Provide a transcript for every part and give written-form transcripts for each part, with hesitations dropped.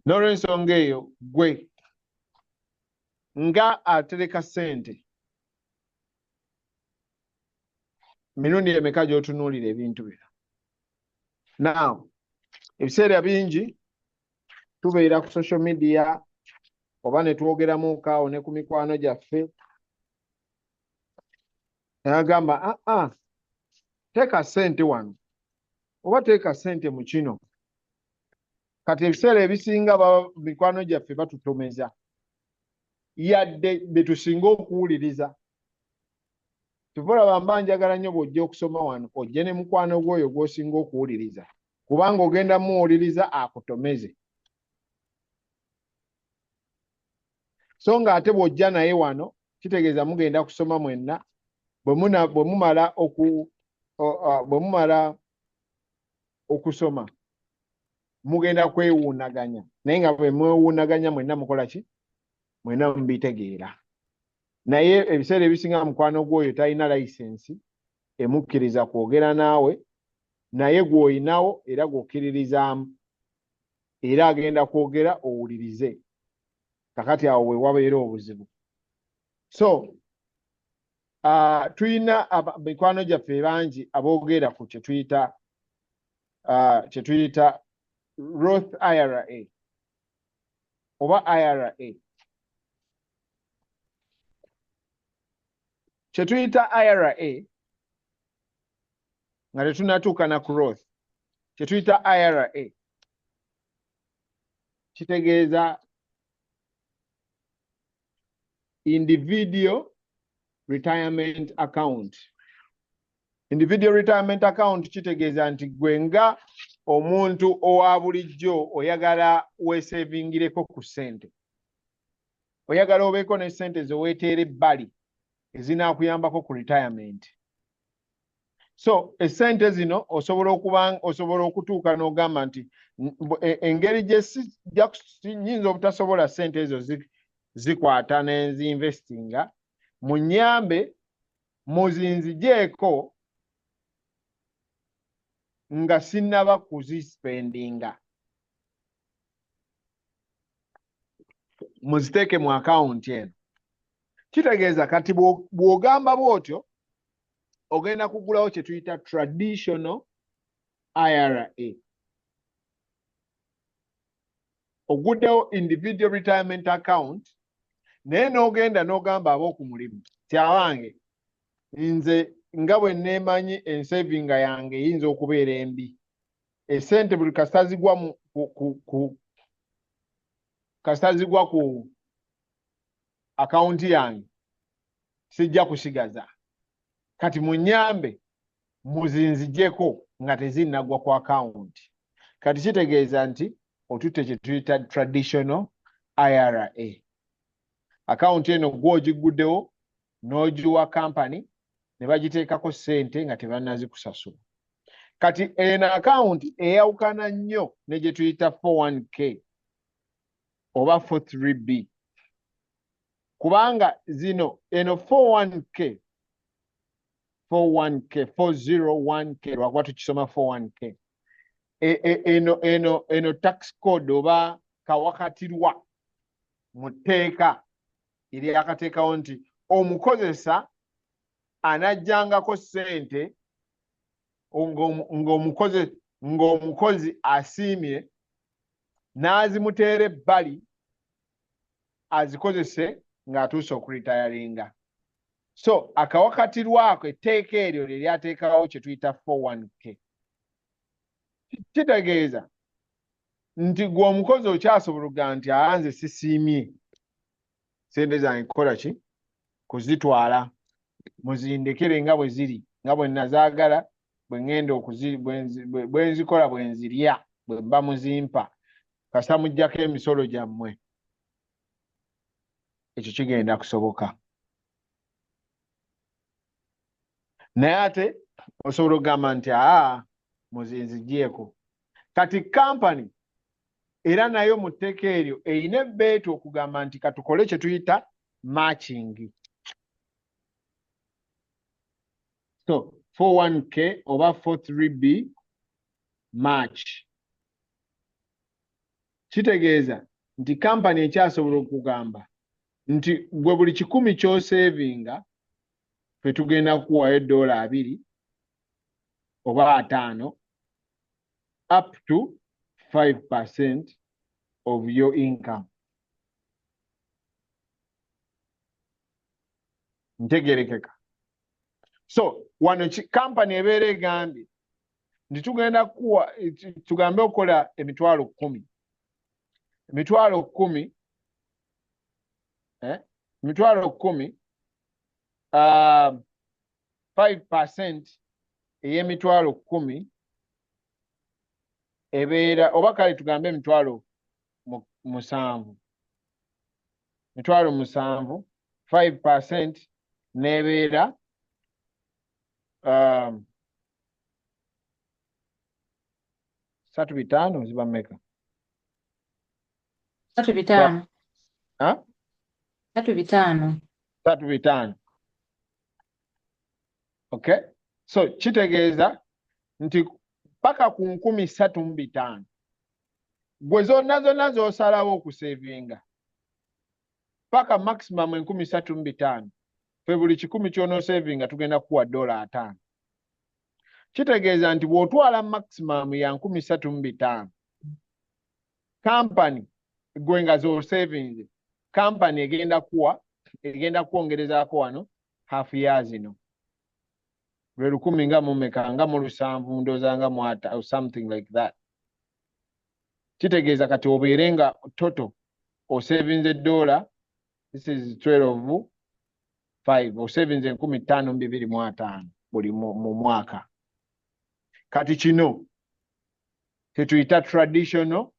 N'olw'ensonga eyo gwe nga atereka ssente mirundi emeka gy'otunuulira ebintu bino. Now ebiseera bingi tubeera ku social media oba ne twogeramu kaawo ne ku mikwano gyaffe n'agamba teeka ssente wano oba teeka ssente mu kino. Kati ebiseera ebisinga mikwano gyaffe batutomeza yadde betusinga okuwuliriza. Tuvulaba mba njagala nnyo bw'ojja okusoma wano ojje ne mukwano gw'oyo gw'osinga okuwuliriza, kubanga ogenda muwuliriza akutomeze. So ng'ate bw'ojja naye wano kitegeeza mugenda kusoma mwenna. Bwe mumala okusoma mugenda kwewuunaganya, naye nga bwe mwewuunaganya mwenna mukola ki? Mwenna mubitegeera. Naye ebiseera ebisinga mukwano gw'oyo talina layisensi emukkiriza kwogera naawe, naye gw'oyinawo era gw'okkiririzaamu, era agenda kwogera owulirize. Kakati awo we wabeera obuzibu. So tuyina mikwano gyaffe bangi aboogera ku kye tuyita Roth IRA oba IRA. Kye tuyita IRA nga tetunnatuuka na ku Roth, kye tuyita IRA kitegeeza individual retirement account. Individual retirement account kitegeeza nti gwe nga omuntu owa bulijjo oyagala weesevingireko ku ssente, oyagala obeeko ne ssente ze weeteera ebbali ezinaakuyambako ku retirement. So essente zino osobola okutuuka n'ogamba nti engeri gye nyinza obutasobola ssente ezo zikwata n'enzinvestinga, munnyambe muzinzigyeko nga sinnaba kuzispendinga, muziteeke mu akawunti eno. Kitegeeza kati bw'ogamba bw'otyo ogenda kugulawo kye tuyita traditional IRA. Oguddewo individual retirement account, naye n'ogenda n'ogamba ab'oku mulimu ti awange nze nga bwe neemanyi ensevinga yange eyinza okubeera embi, essente buli kasita zigwa ku akawunti yange sijja kusigaza, kati munnyambe muzinzigyeko nga tezinnagwa ku akawunti. Kati kitegeeza nti otutte kye tuyita traditional IRA. Akawunti eno gw'ogiguddewo n'ogiwa kampani ne bagiteekako ssente nga tebannazikusasula. Kati eno akawunti eyawukana nnyo ne gye tuyita 401k oba 403b, kubanga eno 401k lwakuba tukisoma 401k, eno tax code oba kawakatirwa mu tteeka eryakateekawo nti omukozesa anajjangako ssente ng'omukozi asiimye n'azimuteera ebbali azikozese ng'atuuse okuritayalinga. So akawakatirwako etteeka eryo lye lyateekawo kye tuyita 401k. Kitegeeza nti gwe omukozi okyasobola okugaa nti nze sisiimye ssente zange kukola ki? Kuzitwala, muzindekere nga bwe ziri, nga bwe nazaagala bwe nzikola bwe nzirya bwe mba muzimpa, kasita muggyako emisolo gyammwe. Ekyo kigenda kusoboka. Naye ate osobola okugamba nti muzinzigyeko. Kati kampani era nayo mu tteeka eryo erina ebbeetu okugamba nti katukole kye tuyita matching. So 401k oba 403b match. kitegeeza nti kampani ekyasobola okugamba nti gwe buli 100 ky'osevinga ffe tugenda kukuwayo $2 oba 5 up to 5% of your income. Ntegerekeka. So wano kampani ebeera egambye nti tugenda kuwa tugambe okola emitwalo 10. Emitwalo 10 emitwalo 10 5% ey'emitwalo 10 ebeera oba kale tugambe emitwalo 7. Emitwalo 7 5% nebeera 35 ziba mmeka? 35. Ha? 35. 35. Okay? So kitegeeza nti paka ku 35,000 gwe zonna z'osalawo okusevinga paka maximum 35,000 fe buli 100 ky'onoosevinga tugenda kukuwa $5. Kitegeeza nti bw'otwala maximum ya 35,000 kampani gwe nga z'osevinze kampani egenda kwongerezaako wano half year zino lwe 10 nga mu meka nga mu 7 ndowooza nga mu 8 or something like that. Kitegeeza kati obeere nga total osevinze $, this is 12,500 osevinze 15,250 buli mu mwaka. Kati kino kyetuyita traditional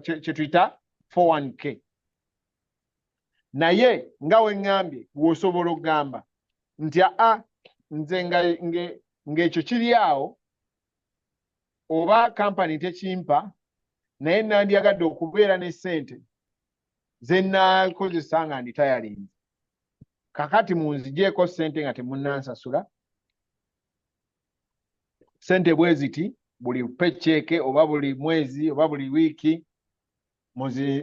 kyetuyita 401k. Naye nga we ŋŋambye w'osobola okugamba nti nze ng'ekyo kiri awo oba kampani tekimpa naye nandyagadde okubeera ne ssente ze nnaakozesa nga ndi tayalinze. Kakati munzigyeko ssente nga temunnansasula. Ssente bwe ziti buli paycheck oba buli mwezi oba buli wiiki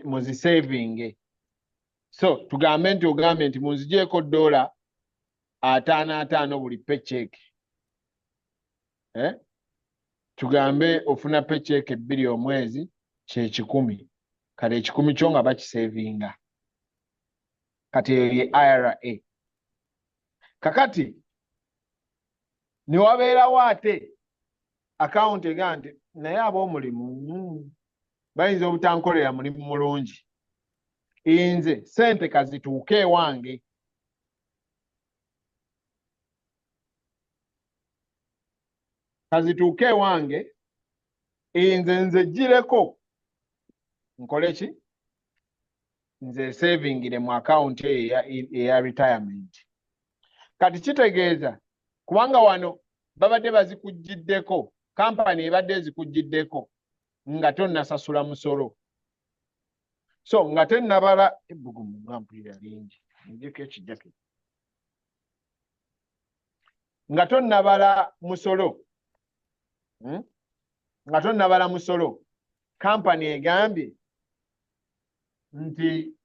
muzisevinge. So tugambe nti ogambe nti munzigyeko $5 buli paycheck. Tugambe ofuna paycheck 2 omwezi kye 10. Kale 10 kyo nga bakisevinga. Kati eyo ye IRA. Kakati ne wabeerawo ate account ega nti naye ab'omulimu bayinza obutankolera mulimu mulungi. Nze ssente kazituuke ewange. Kazituuke ewange nze nzejjireko nkole ki? Nze savingire mu account eya retirement. Kati kitegeeza kubanga wano babadde bazikujjiddeko kampani ebadde ezikujjiddeko nga tonnasasula musolo. So nga tennabala ebbugumu nga mpulira lingi njeko ekijjake nga tonnabala musolo kampani egambye nti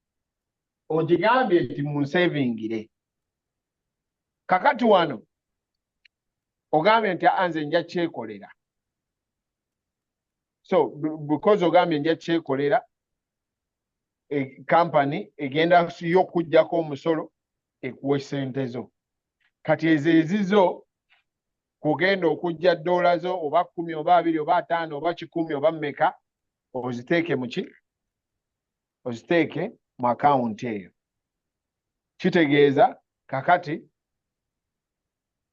ogigambye nti munsevingire. Kakati wano ogambye nti nze nja kyekolera. So because ogambye nja kyekolera kampani egenda y'okuggyako omusolo ekuwa ssente zo. Kati ezo ezizo kugenda okujja $, zo oba 10 oba 2 oba 5 oba 10 oba mmeka oziteeke mu ki? Oziteeke mu akawunti eyo. Kitegeeza kakati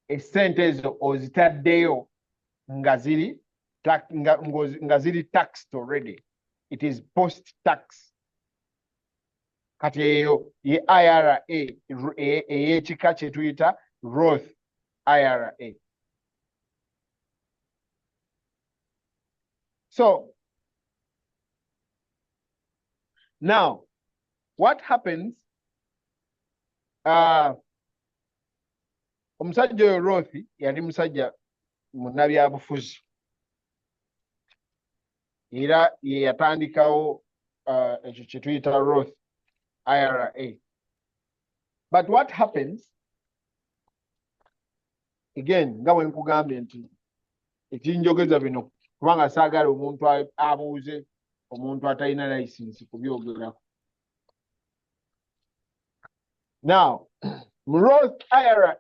essente ezo ozitaddeyo nga ziri taxed already. It is post tax. Kati eyo ye IRA ey'ekika kye tuyita Roth IRA. So now what happens, omusajja oyo Roth yali musajja munnabyabufuzi. era ye yatandikawo ekyo kye tuyita Roth IRA. But what happens, again, nga bwe nkugambye nti ekinjogeza bino kubanga saagala omuntu abuuze omuntu atalina license kubyogerako. Now, mu Roth IRA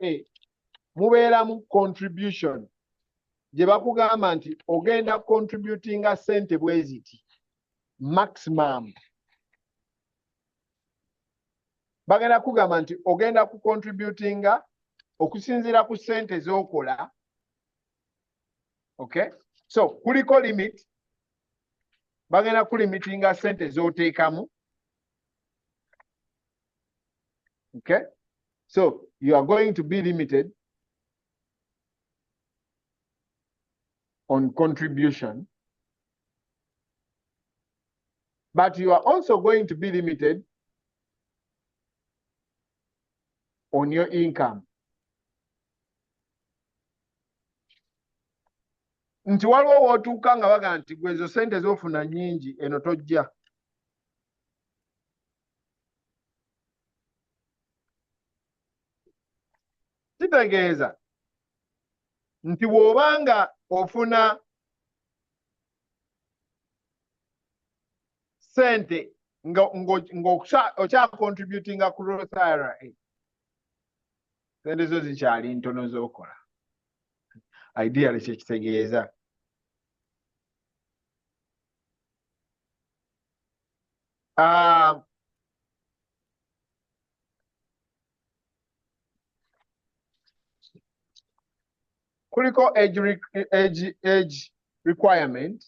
mubeeramu contribution gye bakugamba nti ogenda contributinga ssente bwe ziti maximum. Bagenda kugamba nti ogenda ku contributinga okusinziira ku ssente z'okola. Okay? So, kuliko limit, bagenda kulimitinga ssente z'oteekamu. Okay? So, you are going to be limited on contribution, but you are also going to be limited on your income. Nti waliwo wootuuka nga baga nti gwe ezo ssente z'ofuna nnyingi eno tojja. Kitegeeza nti bw'obanga ofuna ssente ng'okya contributinga ku Roth IRA, ssente zo zikyali ntono z'okola. Ideally kye kitegeeza. Kuliko age requirement.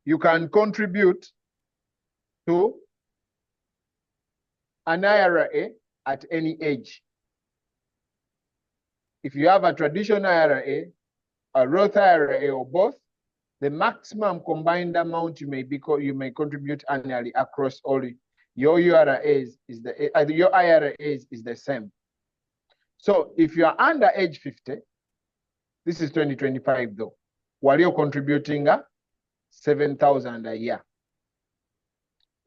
You can contribute to an IRA at any age. If you have a traditional IRA, a Roth IRA, or both, the maximum combined amount you may contribute annually across all your IRAs is the same. So if you are under age 50, this is 2025 though, while you're contributing $7,000 a year.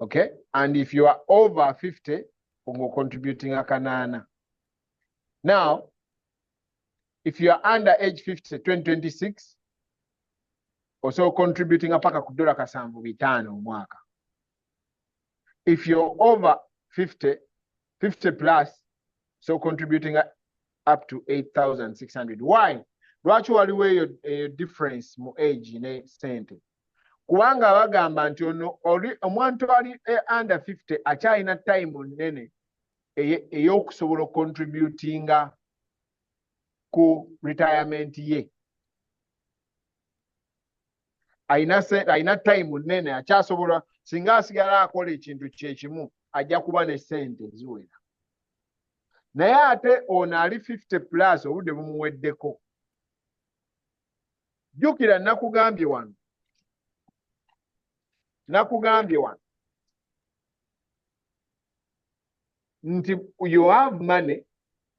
Okay, and if you are over 50, you're contributing a kanana. Now, if you are under age 50, 2026, also contributing a paka kudola kasambu bitano mwaka. If you're over 50 plus, so contributing up to 8,600. Why? Lwaki waliwo a difference mu age ne sente. Kubanga bagamba nti omuntu ali under 50 akyalina time nene ey'okusobola contributinga ku retirement ye. Aina time nene akyasobola singa asigala akola ekintu kyekimu ajja kuba ne ssente ziwera. Naye ate ono ali 50 plus obudde bumuweddeko. Jjukira nakugambye wano nti you have money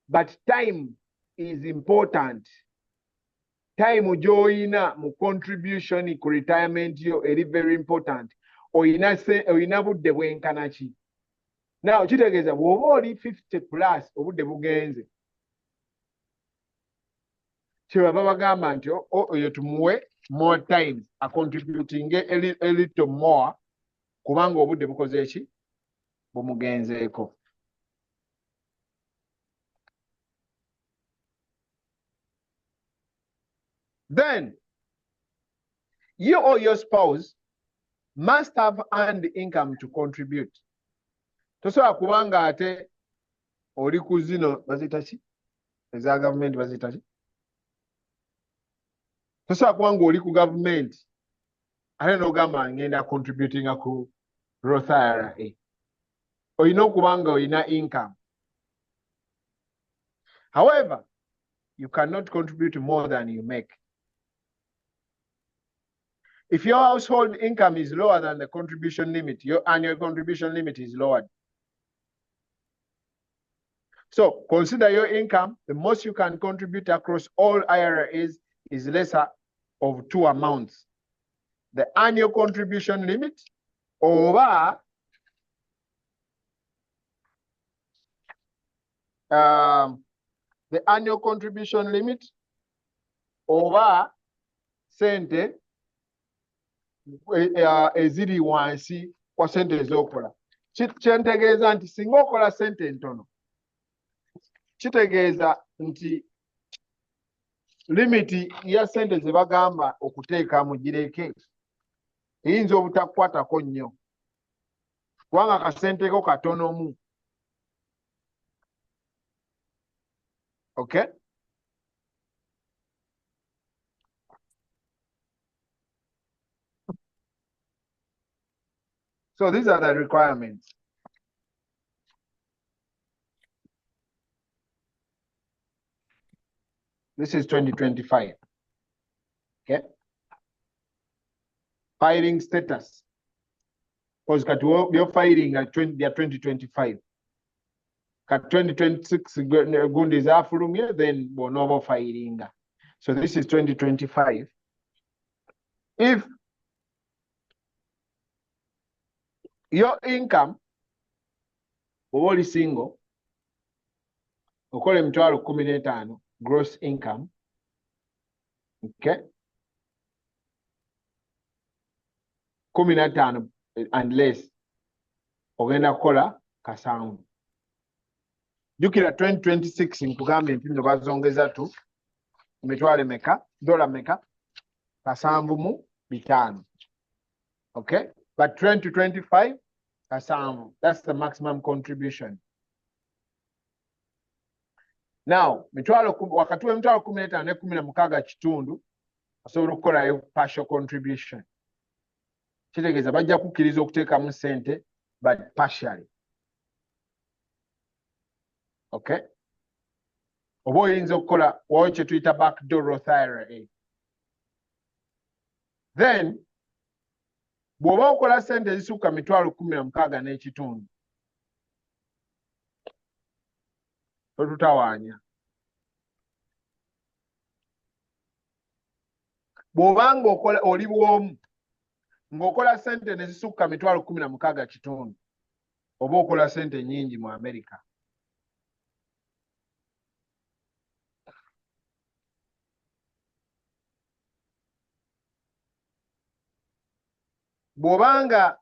but time is important. Time joyina mu contribution ku retirement yo eri very important. Oyina budde bwenkana ki. Now kitegeeza bw'oba oli 50 plus obudde bugenze. Kyebaba bagamba nti oyo tumuwe more times a contributing a little more kubanga obudde bukoze eki bumugenzeeko. Then you or your spouse must have earned income to contribute. Tosobola kubanga ate oli ku zino bazita ki eza gavumenti bazita ki. Tosobola kubanga oli ku gavumenti ate n'ogamba ngenda contributing ku Roth IRA. Olina okubanga olina income. However, you cannot contribute more than you make. If your household income is lower than the contribution limit, your annual contribution limit is lowered. So consider your income. The most you can contribute across all IRAs is lesser of two amounts. the annual contribution limit oba the annual contribution limit oba sente eziri wansi kwa sente ez'okola. Kyentegeeza nti singa okola sente entono kitegeeza nti limiti ya sente ze bagamba okuteeka mu gireke eyinza obutakukwatako nnyo kubanga kasenteko katonomu. Okay? So these are the requirements. This is 2025. Okay? Filing status. Because you're filing at 2025. Kat 2026 gundi zafulumye, then bonobo filing. So this is 2025. If your income oli single okola emitwalo 15 gross income, okay, 15 and less ogenda kukola kasanvu. Jukira 2026 nkugambye nti nno bazongeza tu emitwalo meka dola meka kasanvu mu bitano. Okay, but 2025 kasanvu, that's the maximum contribution. Now wakati w'emitwalo 15 ne 16 kitundu osobola okukolayo partial contribution. Kitegeeza bajja kukkiriza okuteekamu sente but partially. Okay, oba oyinza okukola wawo kye tuyita backdoor Roth IRA. Then bw'oba okola sente ezisukka mitwalo 16 n'ekitundu totutawaanya. Bw'obanga oli bw'omu ng'okola sente ne zisukka mitwalo 16 kitundu oba okola sente nnyingi mu America. Bw'obanga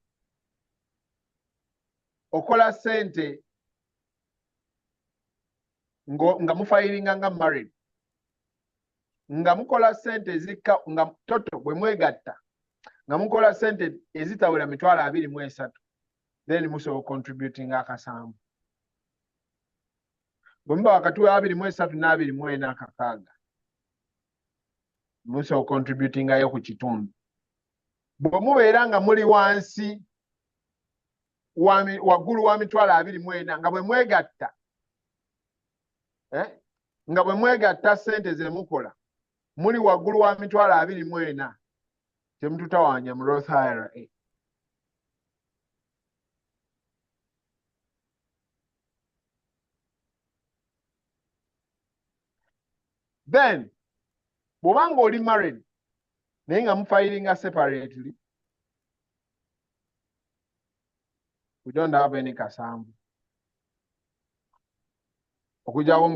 okola sente nga mufayiringa nga married, nga mukola sente ezikka nga toto bwe mwegatta nga mukola sente ezitawera mitwalo 23, then musobola contributing akasanvu. Bwe muba wakati wa 23 na 24 musobola contributing ayo ku kitundu. Bwe mubeera nga muli wansi waggulu wa mitwalo 24 nga bwe mwegatta nga bwe mwegatta sente ze mukola muli waggulu wa mitwalo 24 temututawaanya mu Roth IRA. Then bw'obanga oli married naye nga mufayiringa separately, we don't have any kasanvu. Okujjawo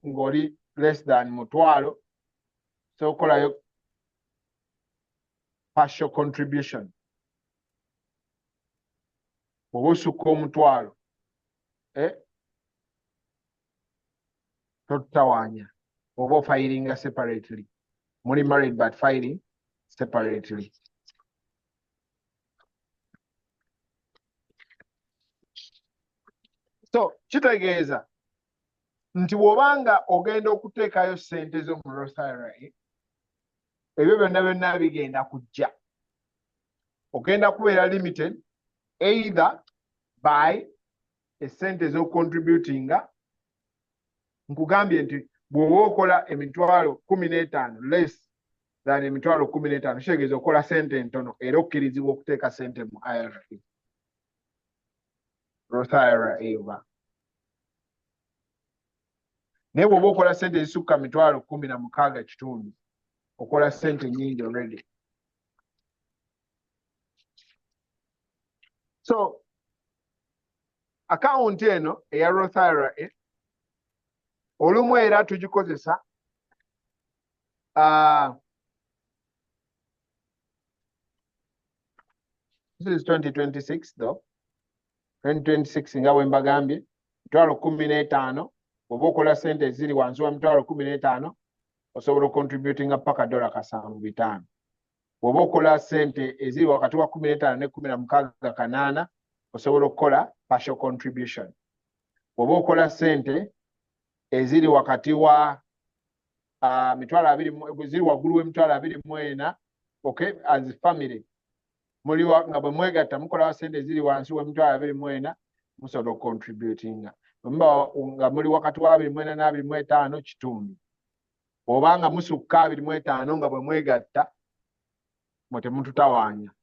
ng'oli less than mutwalo, so okolayo partial contribution. Bw'oba osukka omutwalo totutawaanya oba ofayiringa separately. Muli married but filing separately. So kitegeeza nti bw'obanga ogenda okuteekayo sente zo mu Roth IRA, ebyo byonna bigenda kujja. Ogenda kubeera limited either by esente z'ocontributinga. Nkugambye nti bw'oba okola emitwalo 15 less than emitwalo 15 kitegeeza okola sente entono era okkirizibwa okuteeka sente mu IRA. Roth IRA oba. Naye bw'oba okola sente ezisukka mitwalo 16 kitundu okola sente nnyingi already. So account eno eya Roth IRA olumu era tugikozesa this is 2026 though. 2026 nga bwe mbagambye mitwalo 15 oba okola sente eziri wansi wa mitwalo 15 osobola contributing paka $7.5 oba okola sente eziri wakati wa 15 ne 16 osobola okukola partial contribution oba okola sente eziri wakati wa mitwalo 20 eziri waggulu w'emitwalo 24 okay as family muli nga bwe mwegatta mukola sente eziri wansi w'emitwalo 24 musobola contributing nga muli wakati wa 24 na 25 kitundu oba nga musukka 25 nga bwe mwegatta mwe temututawaanya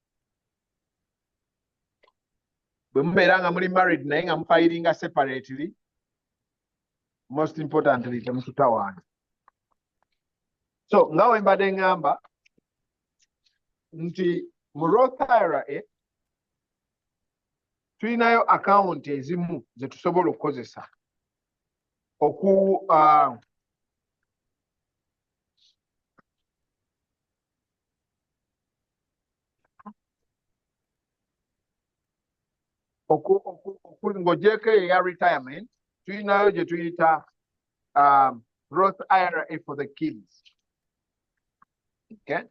bwe mubeera nga muli married naye nga mufayiringa separately most importantly temututawaanya. So nga we mbadde ngamba nti mu Roth IRA tulinayo account ezimu ze tusobola okukozesa ng'ogyeko eya retirement tulinayo gye tuyita Roth IRA for the kids. Okay?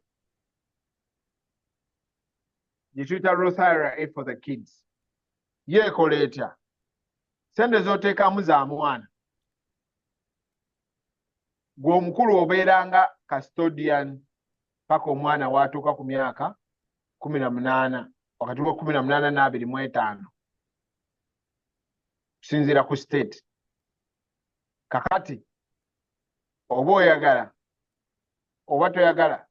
Gye tuyita Roth IRA for the kids. Yeekola etya? Sente z'oteekamu za mwana. Gwe omukulu obeeranga custodian paka omwana w'atuuka ku myaka 18 wakati wa 18 na 25 kusinziira ku state. Kakati oba oyagala oba toyagala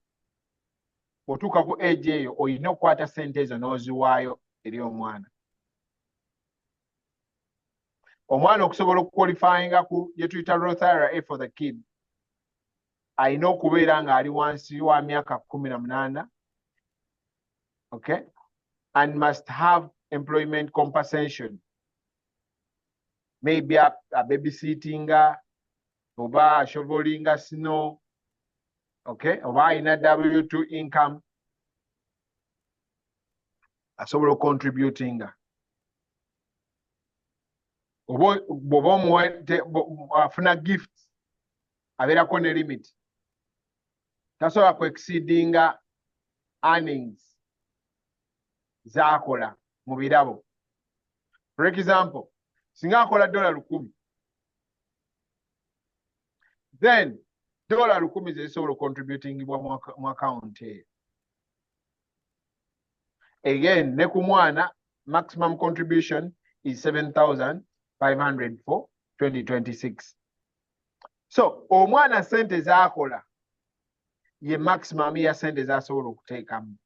otuuka ku age eyo olina okukwata sente ezo n'oziwaayo eri omwana. Omwana okusobola okukwalifyinga ku gye tuyita Roth IRA for the kid alina okubeera ng'ali wansi wa myaka 18, okay, and must have employment compensation, maybe a babysitting oba ashovelinga snow, okay, oba alina W2 income asobola contributing. Oba afuna gift abeerako ne limit tasobola ku exceedinga earnings z'akola mu birabo. For example, singa akola $100, then $10 ze zisobola contributingibwa mu account eyo. Again, ne ku mwana maximum contribution is $7,500 for 2026. So omwana sente z'akola ye maximum ya sente z'asobola okuteekamu.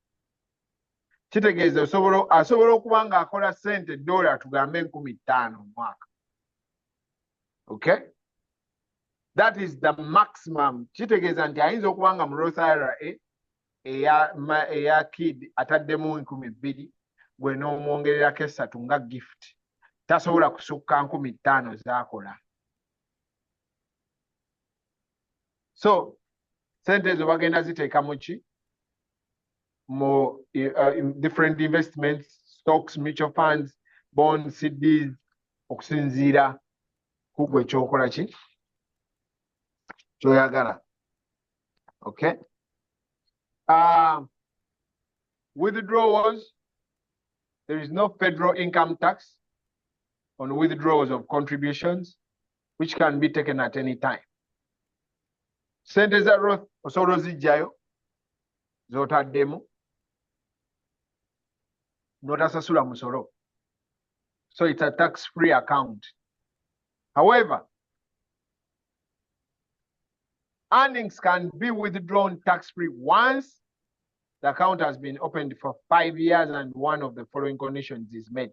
Kitegeeza asobola okuba ng'akola sente $, tugambe 15,000 mu mwaka. Okay? That is the maximum. Kitegeeza nti ayinza okuba nga mu Roth IRA eya kid ataddemu 2,000 gwe n'omwongererako 3 nga gift. Tasobola kusukka 15,000 z'akola. So sente ezo bagenda ziteeka mu ki? Mu different investments, stocks, mutual funds, bonds, CDs, okusinziira ku gwe kyokola ki? Kyoyagala. Okay? Withdrawals, there is no federal income tax on withdrawals of contributions, which can be taken at any time. Sente za Roth osobola ozijjayo z'otaddemu n'otasasula musolo. So it's a tax-free account. However, earnings can be withdrawn tax-free once the account has been opened for 5 years and one of the following conditions is met.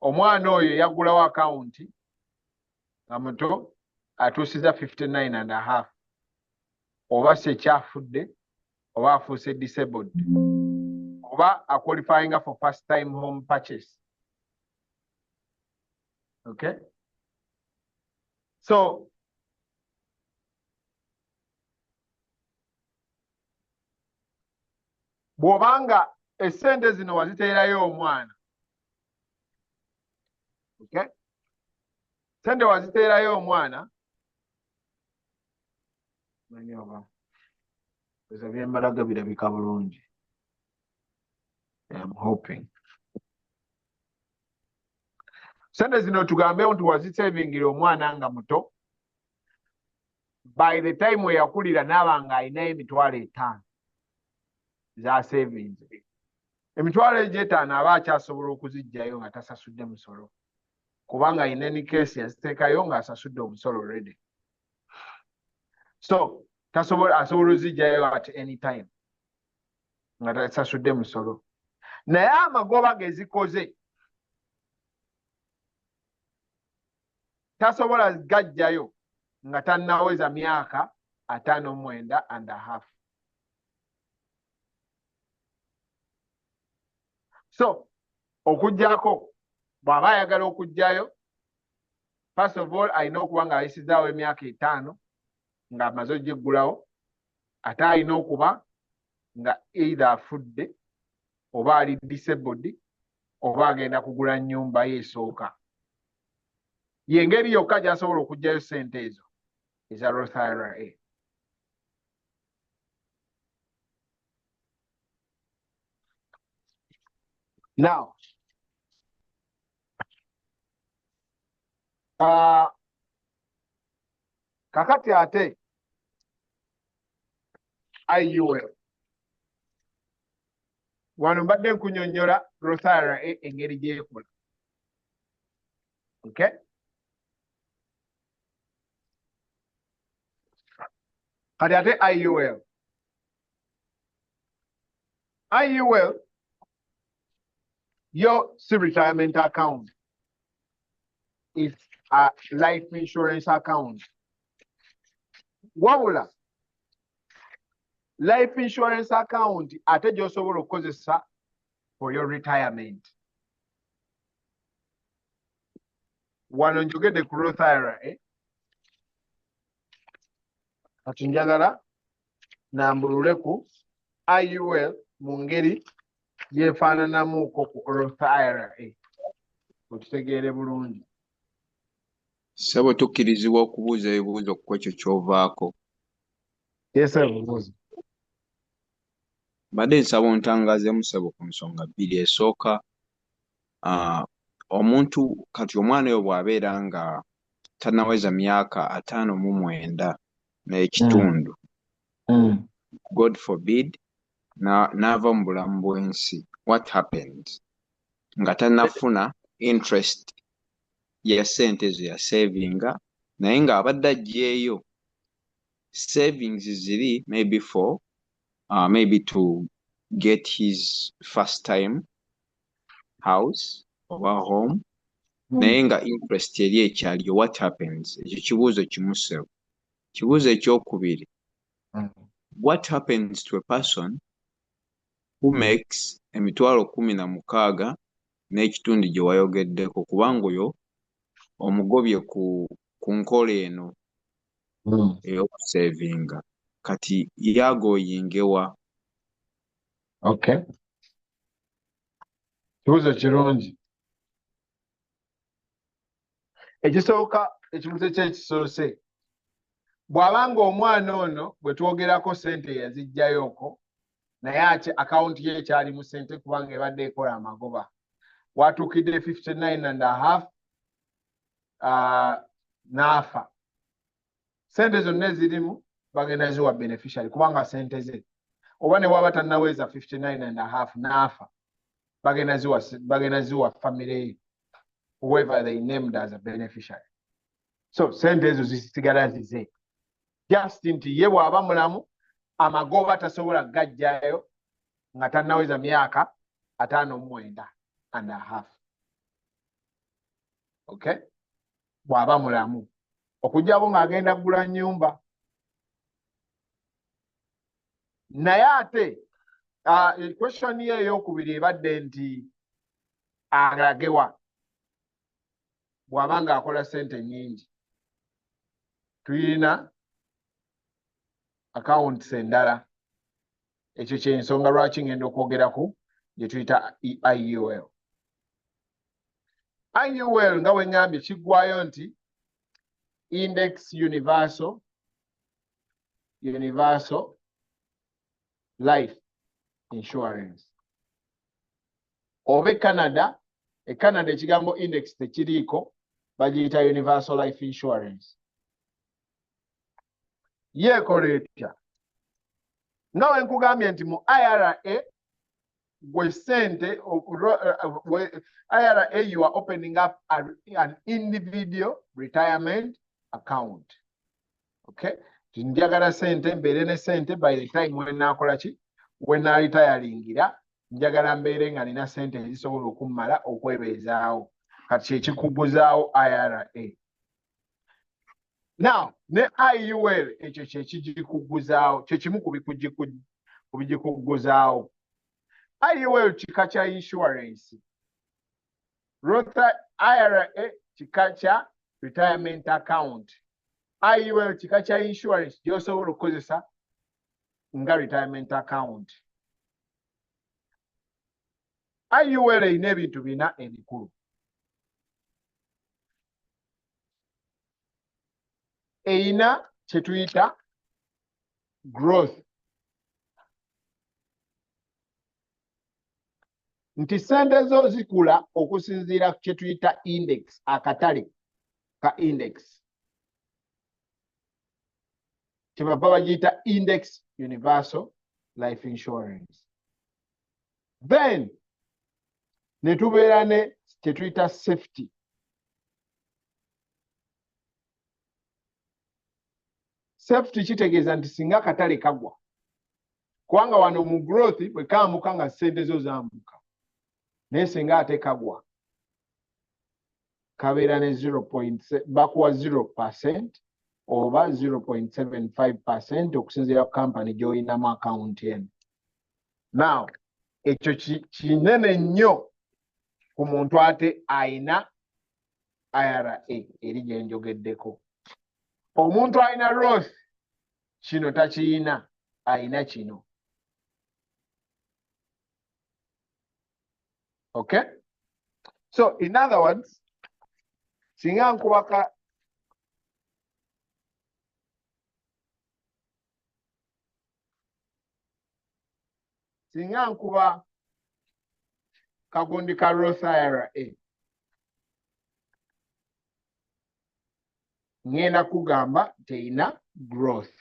Omwana oyo yaggulawo account nga muto atuusiza 59.5 oba sekyafudde oba afuuse disabled oba a qualifying for first time home purchase. Okay? So, bw'obanga essente zino waziteerayo omwana, okay? Sente waziteerayo omwana, mani oba ezo byembalaga birabika bulungi. I'm hoping. Sente zino tugambe nti wazisevingira omwana nga muto, by the time we yakulira n'aba nga alina emitwalo 5 za savings. Emitwalo egyo 5 aba akyasobola okuziggyayo nga tasasudde musolo, kubanga in any case yaziteekayo nga asasudde omusolo already. So asobola oziggyayo at any time nga tasasudde musolo. Naye amagoba gezikoze tasobola gaggyayo nga tannaweza myaka 59.5. So okuggyako bw'aba ayagala okuggyayo, first of all alina okuba nga ayisizaawo emyaka 5 nga amaze ogyeggulawo, ate alina okuba nga either afudde oba ali disabled oba agenda kugula nnyumba ye esooka. Yengeri yokka gy'asobola okuggyayo ssente ezo eza Roth IRA. Now, kakati ate IUL wano mbadde nkunyonnyola Roth IRA engeri gy'ekola. Okay? Kati ate IUL. IUL, your retirement account is a life insurance account. Wabula, life insurance account ate gy'osobola okukozesa for your retirement. Wano njogedde ku Roth IRA, kati njagala nambulule ku IUL mu ngeri yeefaananamuuko ku Roth IRA okitegeere bulungi. Ssebo tukkirizibwa okubuuza ebibuuzo ku ekyo ky'ovaako. Buuza. Mbadde nsaba ontangazeemu ssebo ku nsonga 2. Esooka, omuntu kati omwana oyo bw'abeera nga tannaweza myaka 59 n'ekitundu, God forbid, n'ava mu bulamu bw'ensi, what happens? Nga tannafuna interest ya ssente ze ya savinga, naye ng'abadde aggyeeyo savings ziri maybe for maybe to get his first time house oba home, naye nga interest eri ekyaliyo, what happens? Ekyo kibuuzo kimu ssebo. Kibuuzo ekyokubiri, what happens to a person who makes emitwalo 16 n'ekitundu gye wayogeddeko, kubanga oyo omugobye ku nkola eno ey'okusavinga, kati yagoyingewa? Okay. Kibuuzo kirungi. Ekisooka ekibuuzo kyekisoose, bw'abanga omwana ono bwe twogerako ssente yaziggyayooko naye ate akawunti ye ekyali mu ssente kubanga ebadde ekola amagoba, watuukidde 59.5 n'afa, ssente zonna ezirimu bagenda ziwa beneficiary kubanga ssente ze, oba ne waba tannaweza 59.5 n'afa, bagenda ziwa family ye, whoever they named as a beneficiary. So ssente ezo zisigala zize, just nti ye bw'aba mulamu amagoba tasobola gaggyayo nga tannaweza myaka 59.5. Okay? Bw'aba mulamu okuggyako ng'agenda kugula nnyumba. Naye ate Question ye ey'okubiri ebadde nti alagewa bw'aba ng'akola ssente nnyingi. Tuyina accounts endala. Ekyo ky'ensonga lwaki ngenda okwogerako gye tuyita IUL. IUL nga bwe ŋŋambye kiggwayo nti Index Universal Life Insurance. Oba Canada, Canada ekigambo index tekiriiko, bagiyita Universal Life Insurance. Yeekola etya? Nga bwe nkugambye nti mu IRA gwe ssente IRA you are opening up an individual retirement account. Okay? Njagala ssente mbeere ne ssente by the time we naakola ki? We naalitayalingira njagala mbeere nga nina ssente ezisobola okummala okwebeezaawo. Kati kyekikuguzaawo IRA. Now, ne IUL ekyo kyekigikuguzaawo, kye kimu ku bigikuguzaawo. IUL kika kya insurance. IRA kika kya retirement account. IUL kika kya insurance gy'osobola okukozesa nga retirement account. IUL erina ebintu bina ebikulu. Erina kye tuyita growth. Nti ssente zo zikula okusinziira ku kye tuyita index, akatale ka index. Kyebava bagiyita Index Universal Life Insurance. Then ne tubeera ne kye tuyita safety. Safety kitegeeza nti singa akatale kagwa, kubanga wano mu growth bwe kambuka nga ssente zo zambuka, naye singa ate kagwa kabeera ne bakuwa 0% oba 0.75% okusinziira ku kampani gy'olinamu akawunti eno. Now, ekyo kinene nnyo ku muntu ate ayina IRA eri gye njogeddeko. Omuntu alina Roth kino takiyina, ayina kino. Okay? So, in other words, singa nkubaka singa nkuba kagundi ka Roth IRA, ngenda kugamba teina growth.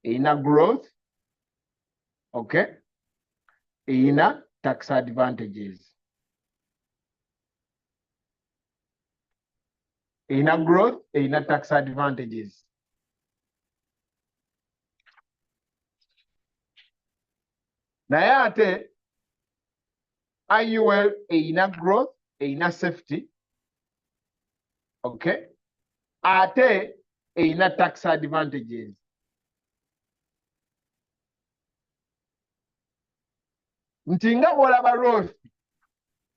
Erina growth, okay? Erina tax advantages. Erina growth, erina tax advantages. Naye ate IUL erina growth, erina safety, okay? Ate erina tax advantages. Nti nga bw'olaba Roth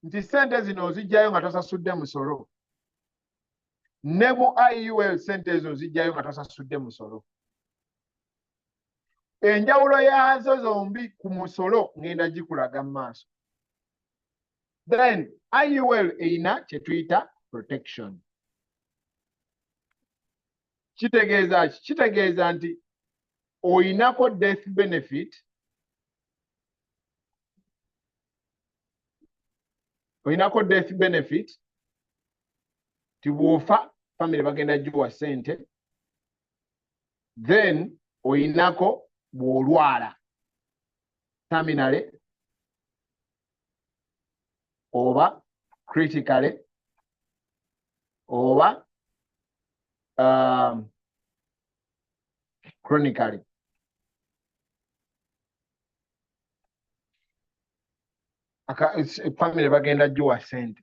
nti ssente zino ozijjayo nga tosasudde musolo, ne mu IUL ssente ezo ozijjayo nga tosasudde musolo. Enjawulo yazo zombi ku musolo ngenda gikulaga mu maaso. Then IUL erina kye tuyita protection. Kitegeeza ki? Kitegeeza nti oyinako death benefit, oyinako death benefit ti bw'ofa family bagenda giwa ssente. Then oyinako bw'olwala terminally oba critically oba chronically. Family bagenda giwa ssente.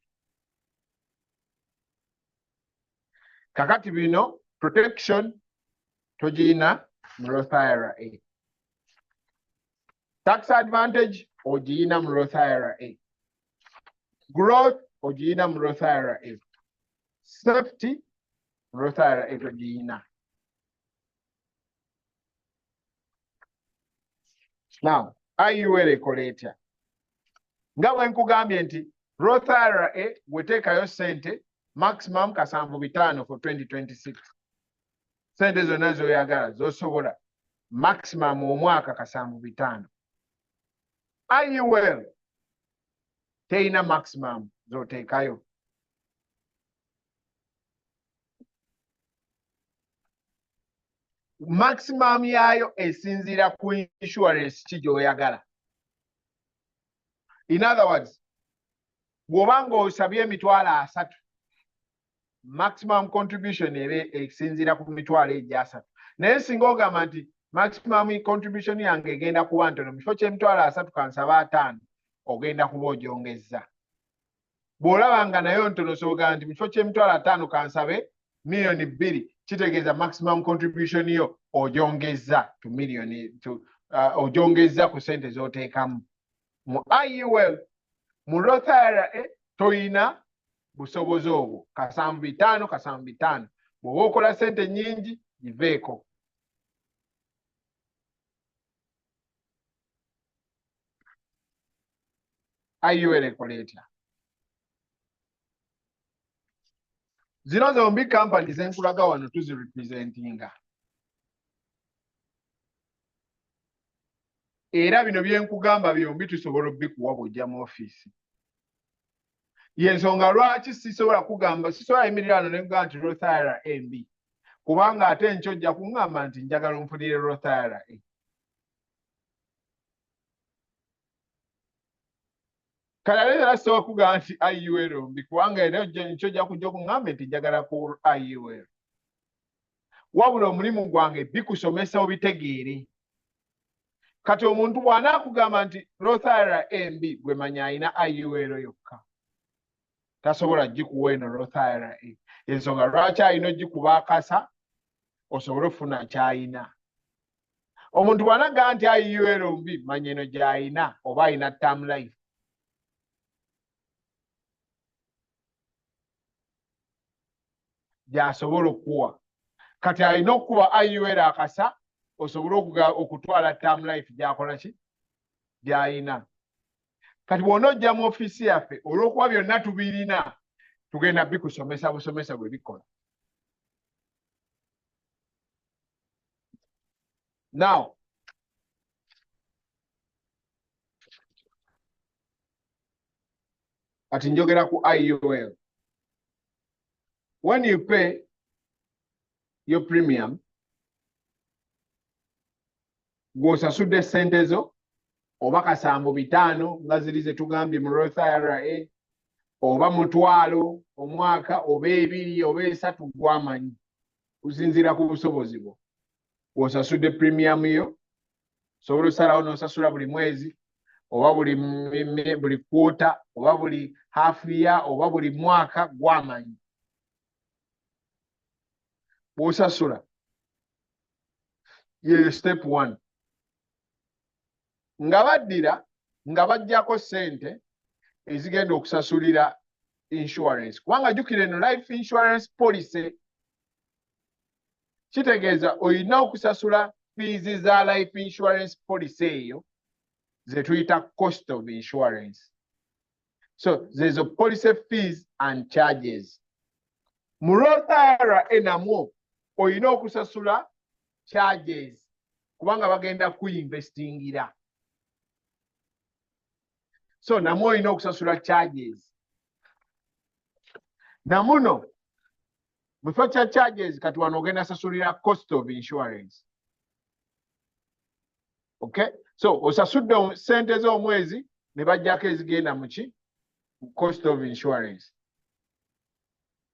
Kakati bino protection togirina mu Roth IRA. Tax advantage ogiyina mu Roth IRA. Growth ogiyina mu Roth IRA. Safety Roth IRA ogiyina. Now, IUL ekola etya? Nga bwe nkugambye nti Roth IRA weteekayo ssente maximum $7,500 for 2026. Ssente zonna z'oyagala z'osobola maximum omwaka $7,500. IUL teyina maximum z'oteekayo. Maximum yaayo esinziira ku insurance ki gy'oyagala. In other words, bw'obanga osabye $3,000, maximum contribution ebe esinziira ku $3,000. Naye singa ogamba nti maximum contribution yange egenda kuba ntono, mu kifo ky'Emitwalo 3 kansaba 5, ogenda kuba ogyongezza. Bw'olaba nga nayo ntono soogamba nti mu kifo ky'Emitwalo 5 kansabe $2,000,000, kitegeeza maximum contribution yo ogyongezza to ogyongezza ku ssente z'oteekamu. Mu IUL, mu Roth IRA toyina busobozi obwo. $7,500. Bw'oba okola ssente nnyingi giveeko. IUL ekola etya? Zino zombi company zenkulaga wano tuzirepresentinga. Era bino byenkugamba byombi tusobola obikuwa bw'ojja mu ofiisi. Yensonga lwaki sisobola kugamba, sisobola yimirira wano ne nkugamba nti Roth IRA mbi. Kubanga ate enkyo ojja kuŋŋamba nti njagala onfunire Roth IRA. Kale ate era sisobola kugamba nti IUL mbi kubanga era enkyo ojja kujja okuŋŋamba nti njagala ku IUL. Wabula omulimu gwange bikusomesa obitegeere. Kati omuntu bw'anaakugamba nti Roth IRA mbi gwe manya alina IUL yokka. Tasobola gikuwa eno Roth IRA. Ensonga lwaki alina ogikuba akasa osobole okufuna ky'alina. Omuntu bw'anagamba nti IUL mbi manya eno gy'alina oba alina term life. Gy'asobola okuwa. Kati alina okukuba IUL akasa osobole okutwala term life gy'akola ki? Gy'alina. Kati bw'onojja mu ofiisi yaffe olw'okuba byonna tubirina, tugenda bikusomesa busomesa bwe bikola. Now, kati njogera ku IUL. When you pay your premium, gw'osasudde ssente zo oba $7,500 nga ziri ze tugambye mu Roth IRA, oba $1,000 omwaka, oba 2 oba 3 gw'amanyi kusinziira ku busobozi bwo. Gw'osasudde premium yo osobola osalawo n'osasula buli mwezi oba buli kwota oba buli half year oba buli mwaka gw'amanyi. Bw'osasula ye step 1. Nga baddira nga bajjako ssente ezigenda okusasulira insurance. Kubanga jjukira eno life insurance policy kitegeeza olina okusasula fees za life insurance policy eyo ze tuyita cost of insurance. So zezo policy fees and charges. Mu Roth IRA namwo olina okusasula charges kubanga bagenda kuinvestingira. So namwo olina okusasula charges. Namuno mu kifo kya charges kati wano ogenda sasulira cost of insurance. Okay? So osasudde ssente z'omwezi ne bajjako ezigenda mu ki? Cost of insurance.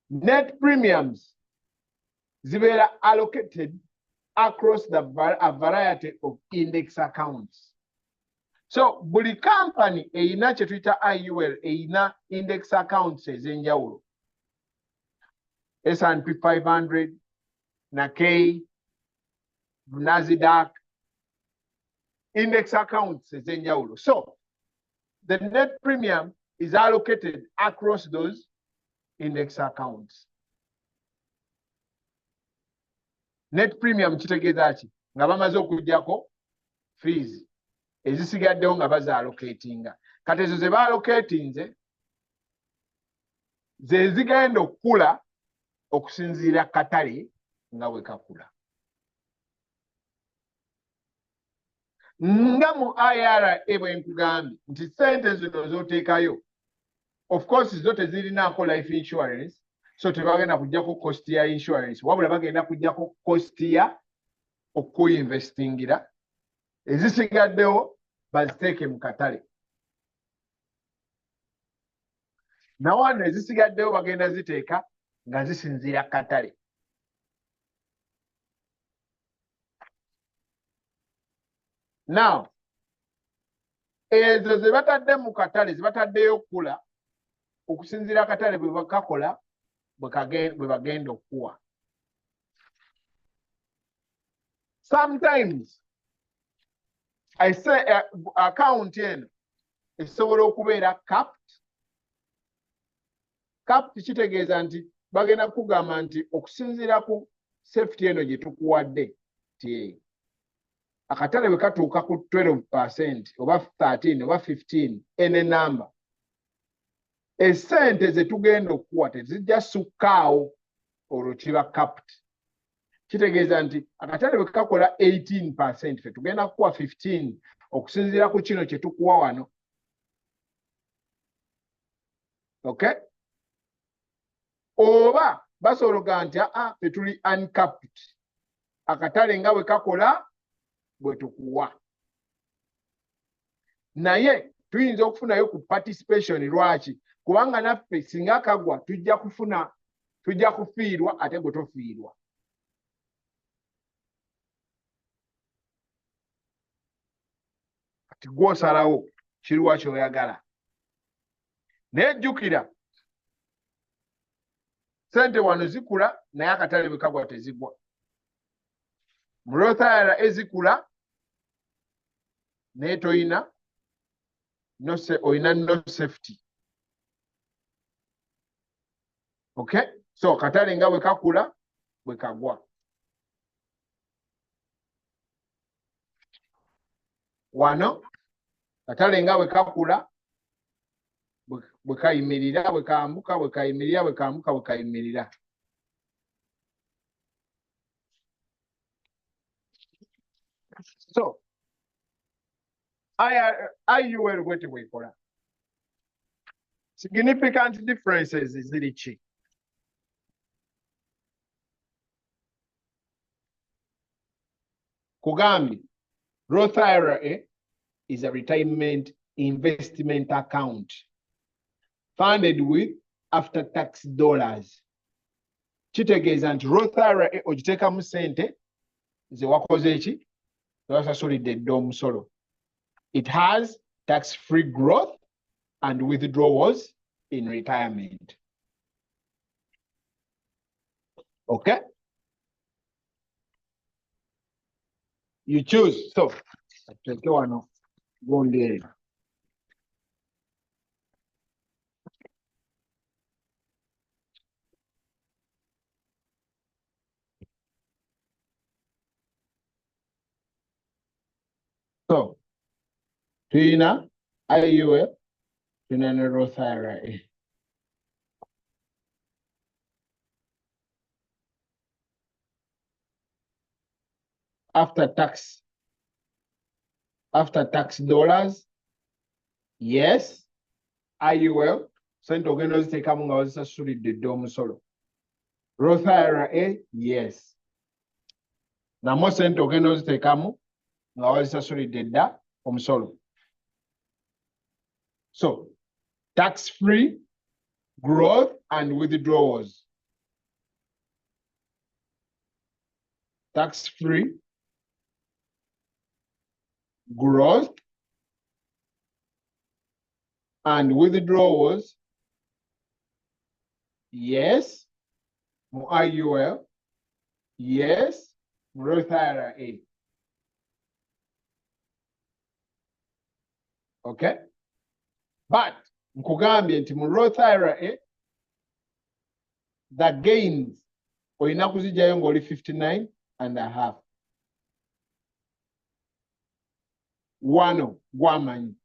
Net premiums zibeera allocated across a variety of index accounts. So buli company eyina kye tuyita IUL eyina index accounts ez'enjawulo. S&P 500, Nikkei, Nasdaq, index accounts ez'enjawulo. So the net premium is allocated across those index accounts. Net premium kitegeeza ki? Nga bamaze okuggyako fees ezisigaddewo nga bazaalocatinga. Kati ezo ze baalocatinze ze zigenda okukula okusinziira katale nga bwe kakula. Nga mu IRA bwe nkugambye nti ssente zino z'oteekayo, of course zo tezirinaako life insurance, so tebagenda kuggyako cost ya insurance, wabula bagenda kuggyako cost ya okuyinvestingira. Ezisigaddewo baziteeke mu katale. Na wano ezisigaddewo bagenda ziteeka nga zisinziira katale. Now, ezo ze batadde mu katale ze bataddeyo okukula okusinziira akatale bwe bakakola bwe bagenda okuwa. Sometimes I say account eno esobola okubeera capped. Capped kitegeeza nti bagenda kugamba nti okusinziira ku safety eno gye tukuwadde ti akatale bwe katuuka ku 12% oba 13 oba 15 ene namba, essente ze tugenda okuwa tezijja sukkaawo olwo kiba capped. Kitegeeza nti akatale bwe kakola 18% fe tugenda kukuwa 15 okusinziira ku kino kye tukuwa wano. Okay? Oba basobola nti fe tuli uncapped, akatale nga bwe kakola bwe tukuwa. Naye tuyinza okufunayo ku participation. Lwaki? Kubanga naffe singa kagwa tujja kufiirwa ate gwe tofiirwa. Kati gw'osalawo kiruwa ky'oyagala. Naye jjukira ssente wano zikula naye akatale bwe kagwa tezigwa. Mu Roth IRA ezikula naye toyina no safety. Okay? So katale nga bwe kakula bwe kagwa. Wano katale nga bwe kakula bwe kayimirira bwe kambuka bwe kayimirira bwe kambuka bwe kayimirira. So IUL bwete bwekola. Significant differences ziri ki? Kugambye Roth IRA is a retirement investment account funded with after-tax dollars. Kitegeeza nti Roth IRA ogiteekamu ssente ze wakoze eki? Wasasulidde dda omusolo. It has tax-free growth and withdrawals in retirement. Okay? You choose. So, take one. Go on there. So, tuyina IUL, tuyina ne Roth IRA. After tax dollars, yes. IUL, sente ogenda oziteekamu nga wazisasulidde dda omusolo. Roth IRA, yes. Namwo sente ogenda oziteekamu nga wazisasulidde dda omusolo. So, tax-free growth and withdrawals. Tax-free growth and withdrawals, yes. Mu IUL, yes. Mu Roth IRA. Okay, but nkugambye nti mu Roth IRA the gains olina kuzijjayo ng'oli 59 and a half. Wano gwamanyi.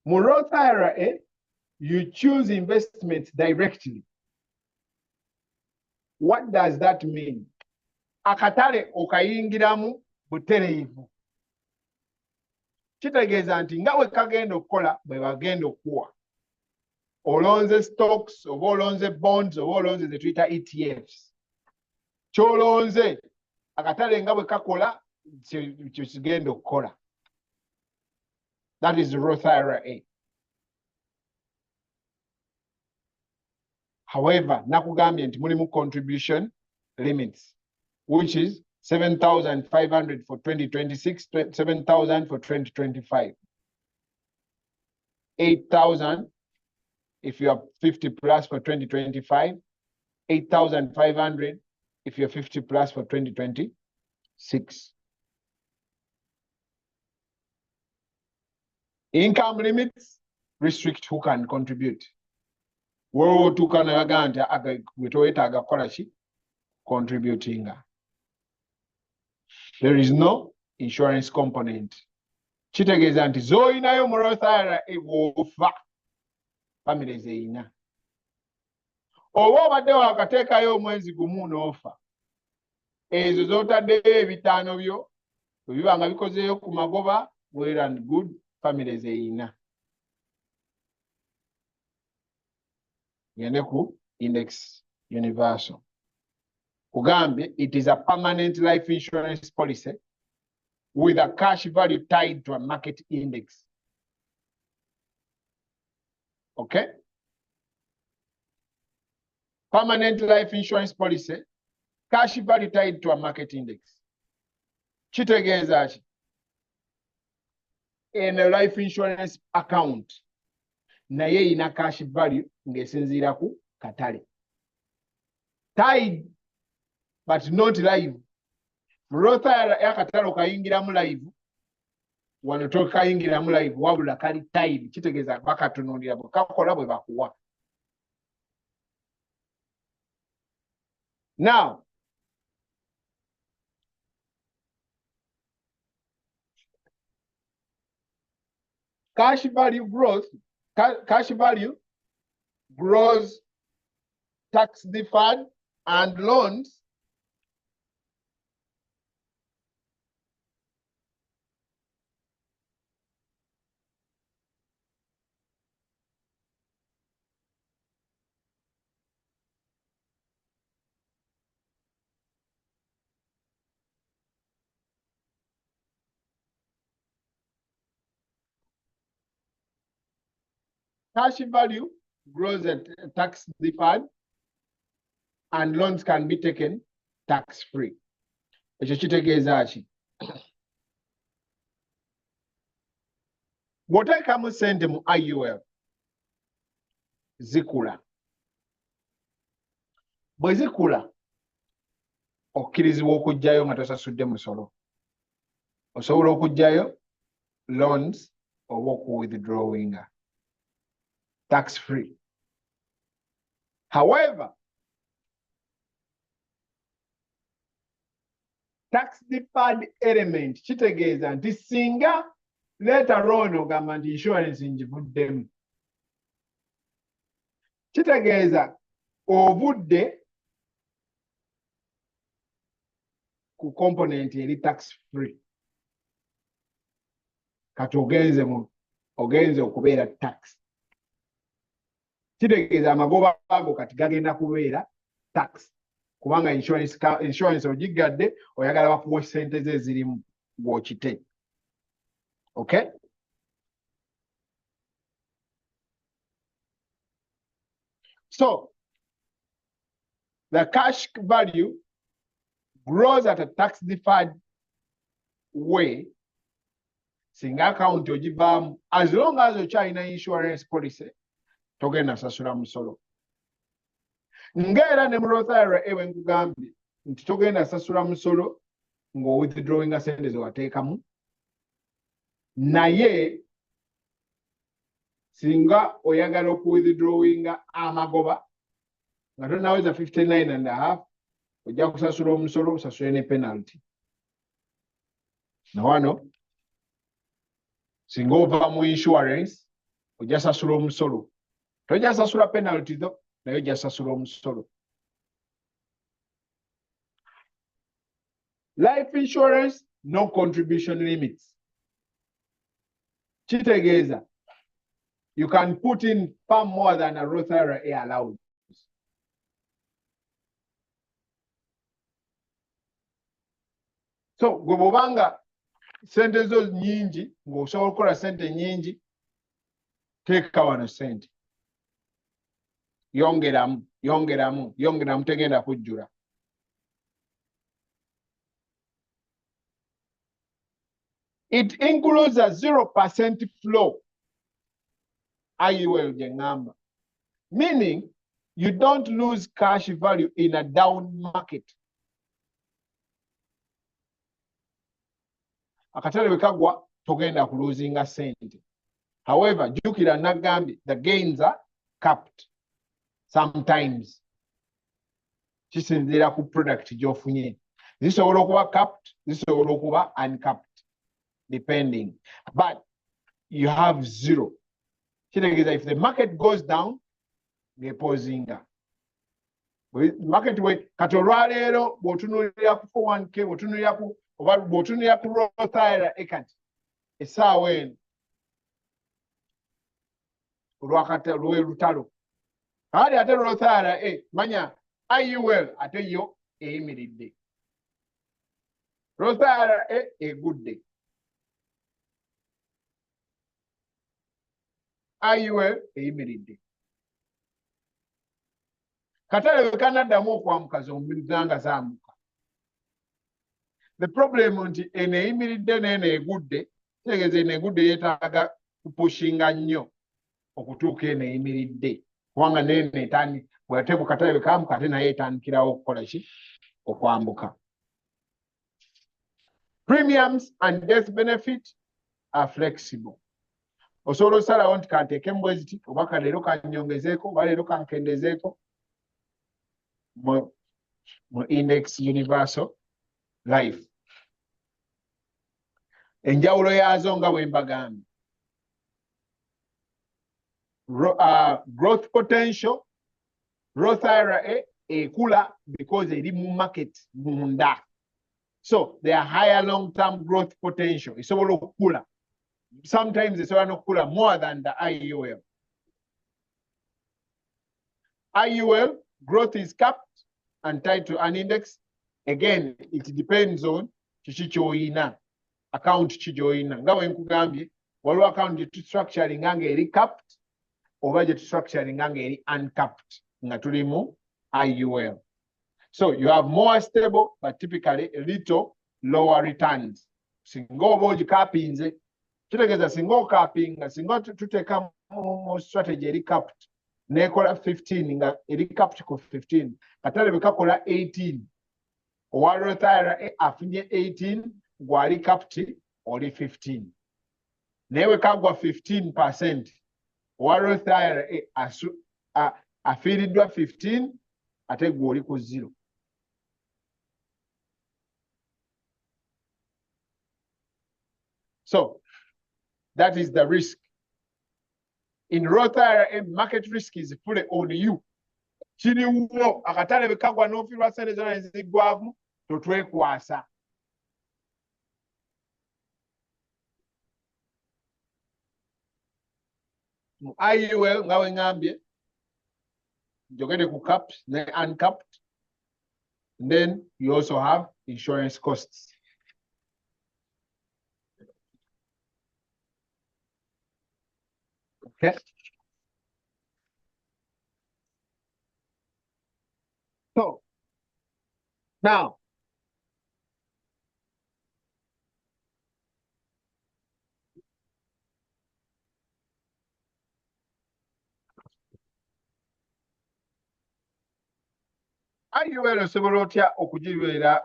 Mu Roth IRA you choose investments directly. What does that mean? Akatale okayingiramu butereevu. Kitegeeza nti nga we kagenda okukola bwe bagenda okuwa. Olonze stocks, oba olonze bonds, oba olonze ze tuyita ETFs. Kyolonze akatale nga bwe kakola kyo kigenda okukola. That is the Roth IRA. However, nakugambye nti mulimu contribution limits, which is 7,500 for 2026, 7,000 for 2025. 8,000 if you are 50 plus for 2025, 8,500 if you're 50 plus for 2026. Income limits restrict who can contribute. Wo tukana baganda wetoweta agakola ki contributing. There is no insurance component. Kitegeeza nti z'olinayo mu Roth IRA bw'ofa family zeyina. Oba obadde wakateekayo omwezi gumu n'ofa, ezo z'otaddeyo ebitaano byo bwe biba nga bikozeeyo ku magoba, well and good, family zeyina. Yende ku Index Universal. Kugambye, it is a permanent life insurance policy with a cash value tied to a market index. Okay? Permanent life insurance policy, cash value tied to a market index. Kitegeeza ki? In a life insurance account, naye ina cash value ng'esinziira ku katale. Tied, but not live. Roth IRA katale okayingiramu live, wano tokayingiramu live, wabula kali tied. Kitegeeza bakatunuulira bwe kakola bwe bakuwa. Now, cash value growth, cash value grows tax deferred and loans cash value grows at tax deferred and loans can be taken tax free. Ekyo kitegeeza ki? Bw'oteekamu ssente mu IUL zikula. Bwe zikula okkirizibwa okuggyayo nga tosasudde musolo. Osobola okuggyayo loans oba okuwithdrawinga tax free. However, tax deferred element kitegeeza nti singa later on ogamba nti insurance ngivuddemu, kitegeeza obudde ku component eri tax free. Kati ogenze okubeera tax. Kitegeeza amagoba ago kati gagenda kubeera tax. Kubanga insurance ogigadde oyagala bakuwe ssente ze ezirimu bw'okite. Okay? So, the cash value grows at a tax deferred way. Singa account ogivaamu, as long as okyalina insurance policy, togenda sasula musolo. Ng'era ne mu Roth IRA nkugambye nti togenda sasula musolo ng'owithdrawinga sente ze wateekamu, naye singa oyagala okuwithdrawinga amagoba nga tonaweza 59.5 ojja kusasula omusolo osasule ne penalty. Na wano singa ova mu insurance ojja sasula omusolo, tojja sasula penalty tho naye ojja sasula omusolo. Life insurance, no contribution limits. Kitegeeza you can put in far more than a Roth IRA allows. So gwe bw'obanga sente zo nyingi ng'osobola okukola sente nyingi, teeka wano sente, yongeramu tegenda kujjula. It includes a 0% flow. IUL jengamba. Meaning you don't lose cash value in a down market. Akatale bwekagwa togenda kuluzinga sente. However, jukira nagambi, the gains are capped. Sometimes kisinziira ku product gy'ofunye. Zisobola okuba capped, zisobola okuba uncapped. Depending, but you have zero. If the market goes down, ngepozinga. Market way katolwalero botunulira ku 401k botunulira ku oba botunulira ku Roth IRA account esaawa eno olwakata lw'olutalo. Kale ate Roth IRA manya IUL ate yo eyimiridde. Roth IRA egudde. IUL eyimiridde. Katale bwe kanaddamu okwamuka zombi zanga zaamuka. The problem nti eno eyimiridde n'eno egudde, kitegeeza eno egudde yeetaaga kupushinga nnyo okutuuka eno eyimiridde. Kubanga n'eno etandika bw'ate ku katale bwe kaamuka ate naye etandikirawo okukola ki? Okwambuka. Premiums and death benefit are flexible. Osobola osalawo nti kanteekemu bwe ziti oba kaleero kannyongezeeko oba leero kankendezeeko mu index universal life. Enjawulo yaazo nga bwe mbagambye. Growth potential, Roth IRA ekula because eri mu market munda. So there are higher long-term growth potential. Esobola okukula. Sometimes it's kula more than the IUL. IUL growth is capped and tied to an index. Again, it depends on chichoina account chijoina. Nga bwe nkugambye waliwo account gye structuring nga eri capped oba gye structuring nga eri uncapped nga tuli mu IUL. So you have more stable but typically a little lower returns. Singa oba ogikapinze kitegeeza singa okapinga singa tuteeka mu strategy eri capped nekola 15 nga eri capped ku 15 katale bekakola 18 owa Roth IRA afunye 18 gwali capped oli 15 newe kagwa 15% owa Roth IRA afiiriddwa 15 ate gwe oli ku 0. So that is the risk. In Roth IRA, market risk is fully on you. Kiri wo akatale bekagwa n'ofiirwa sente zonna eziggwamu totwekwasa. Mu IUL nga bwe ngambye njogere ku capped ne uncapped. And then you also have insurance costs. Okay. So now IUL osobola otya okugibeera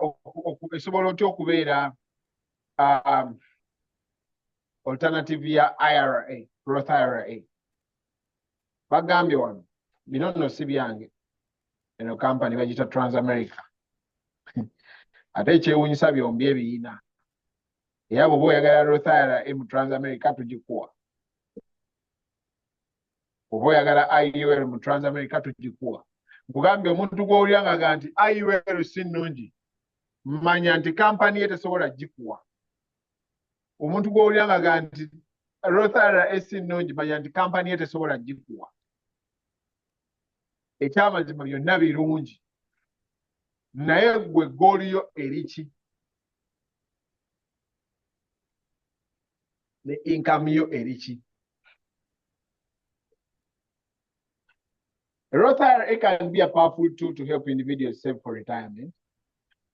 esobola otya okubeera alternative ya IRA, Roth IRA. Bagambye wano bino nno si byange, eno kampani bagita Transamerica. Ate ekyewuunyisa byombi ebiyina era bw'oba oyagala Roth IRA mu Transamerica tugikuwa, bw'oba oyagala IUL mu Transamerica tugikuwa. Nkugambye omuntu gw'owulira nga nti IUL si nnungi, manya nti kampani ye tesobola gikuwa. Omuntu gw'owulira nga nti Roth IRA si nnungi, manya nti kampani ye tesobola gikuwa. Ekyamazima byonna birungi, naye gwe gooliyo eriki ne income yo eriki. Roth IRA can be a powerful tool to help individuals save for retirement.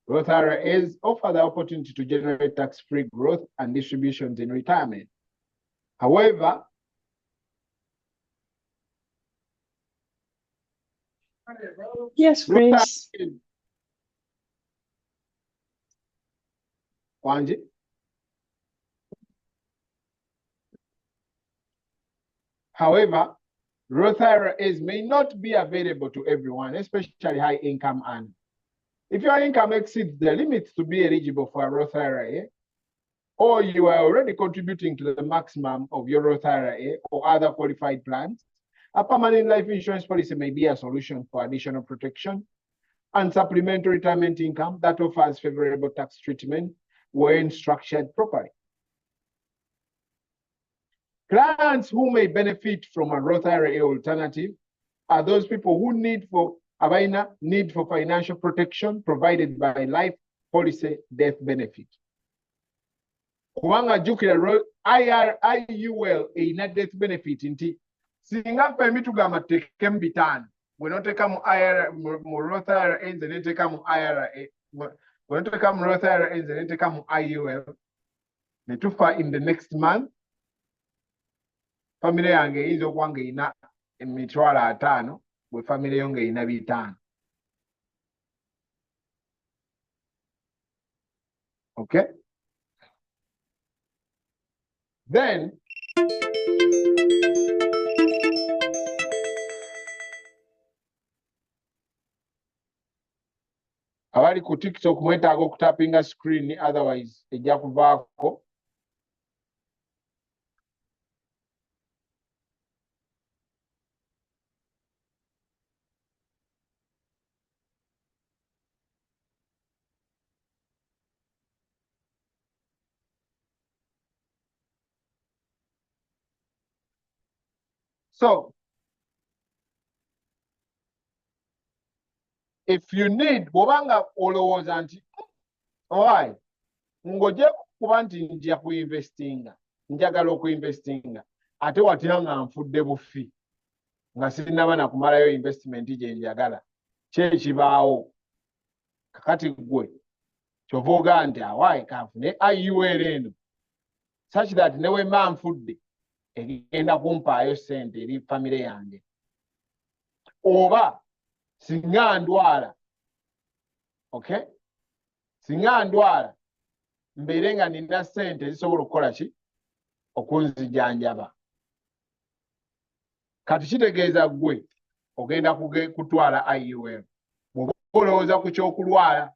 Roth IRAs offer the opportunity to generate tax-free growth and distributions in retirement. However, yes, Prince. Wanji? However, Roth IRAs may not be available to everyone, especially high-income earners. If your income exceeds the limits to be eligible for a Roth IRA, or you are already contributing to the maximum of your Roth IRA or other qualified plans, a permanent life insurance policy may be a solution for additional protection and supplementary retirement income that offers favorable tax treatment when structured properly. Clients who may benefit from a Roth IRA alternative are those people who need for financial protection provided by life policy death benefit. Kubanga jukira IUL erina death benefit nti singa ffe mitugamba tekemu bitano bwe noteeka mu Roth IRA nze neteeka mu IRA bwe noteeka mu Roth IRA nze neteeka mu IUL ne tufa in the next month, famire yange eyinza okuba nga erina emitwalo 5 bwe famire yo nga erina 5. Okay? Then abali ku TikTok mwetaaga okutapinga screen, otherwise ejja kuvaako. So, if you need, bw'obanga olowooza nti alright, ng'ojja kuba nti nja kuinvestinga, njagala okuinvestinga, ate watira nga nfudde bufi, nga sinnaba na kumalayo investment gye njagala, kyekibaawo. Kakati gwe kyova ogaa nti awaayi kanfune IUL eno such that ne bwe mba nfudde egenda kumpaayo ssente eri famire yange, oba singa ndwala, okay, singa ndwala mbeere nga nina ssente zisobola okukola ki, okunzijanjaba. Kati kitegeeza gwe ogenda kutwala IUL bw'oba olowooza ku ky'okulwala,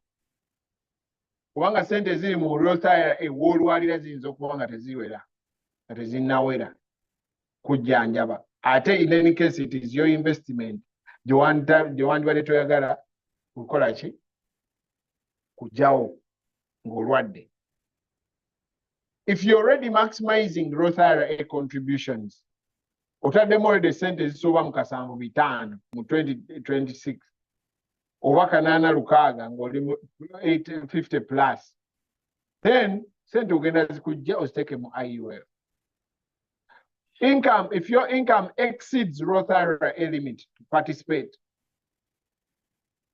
kubanga ssente ziri mu Roth IRA w'olwalira ziyinza okuba nga teziwera, nga tezinnawera kujjanjaba. Ate in any case it is your investment gye wandibadde toyagala kukola ki, kujjawo ng'olwadde. If you're already maximizing Roth IRA contributions, otaddemu already ssente zisoba mu 7,500 mu 2026 oba 8,600 ng'oli mu 850 plus, then ssente ogenda zikujja oziteeke mu IUL. Income, if your income exceeds Roth IRA limit to participate,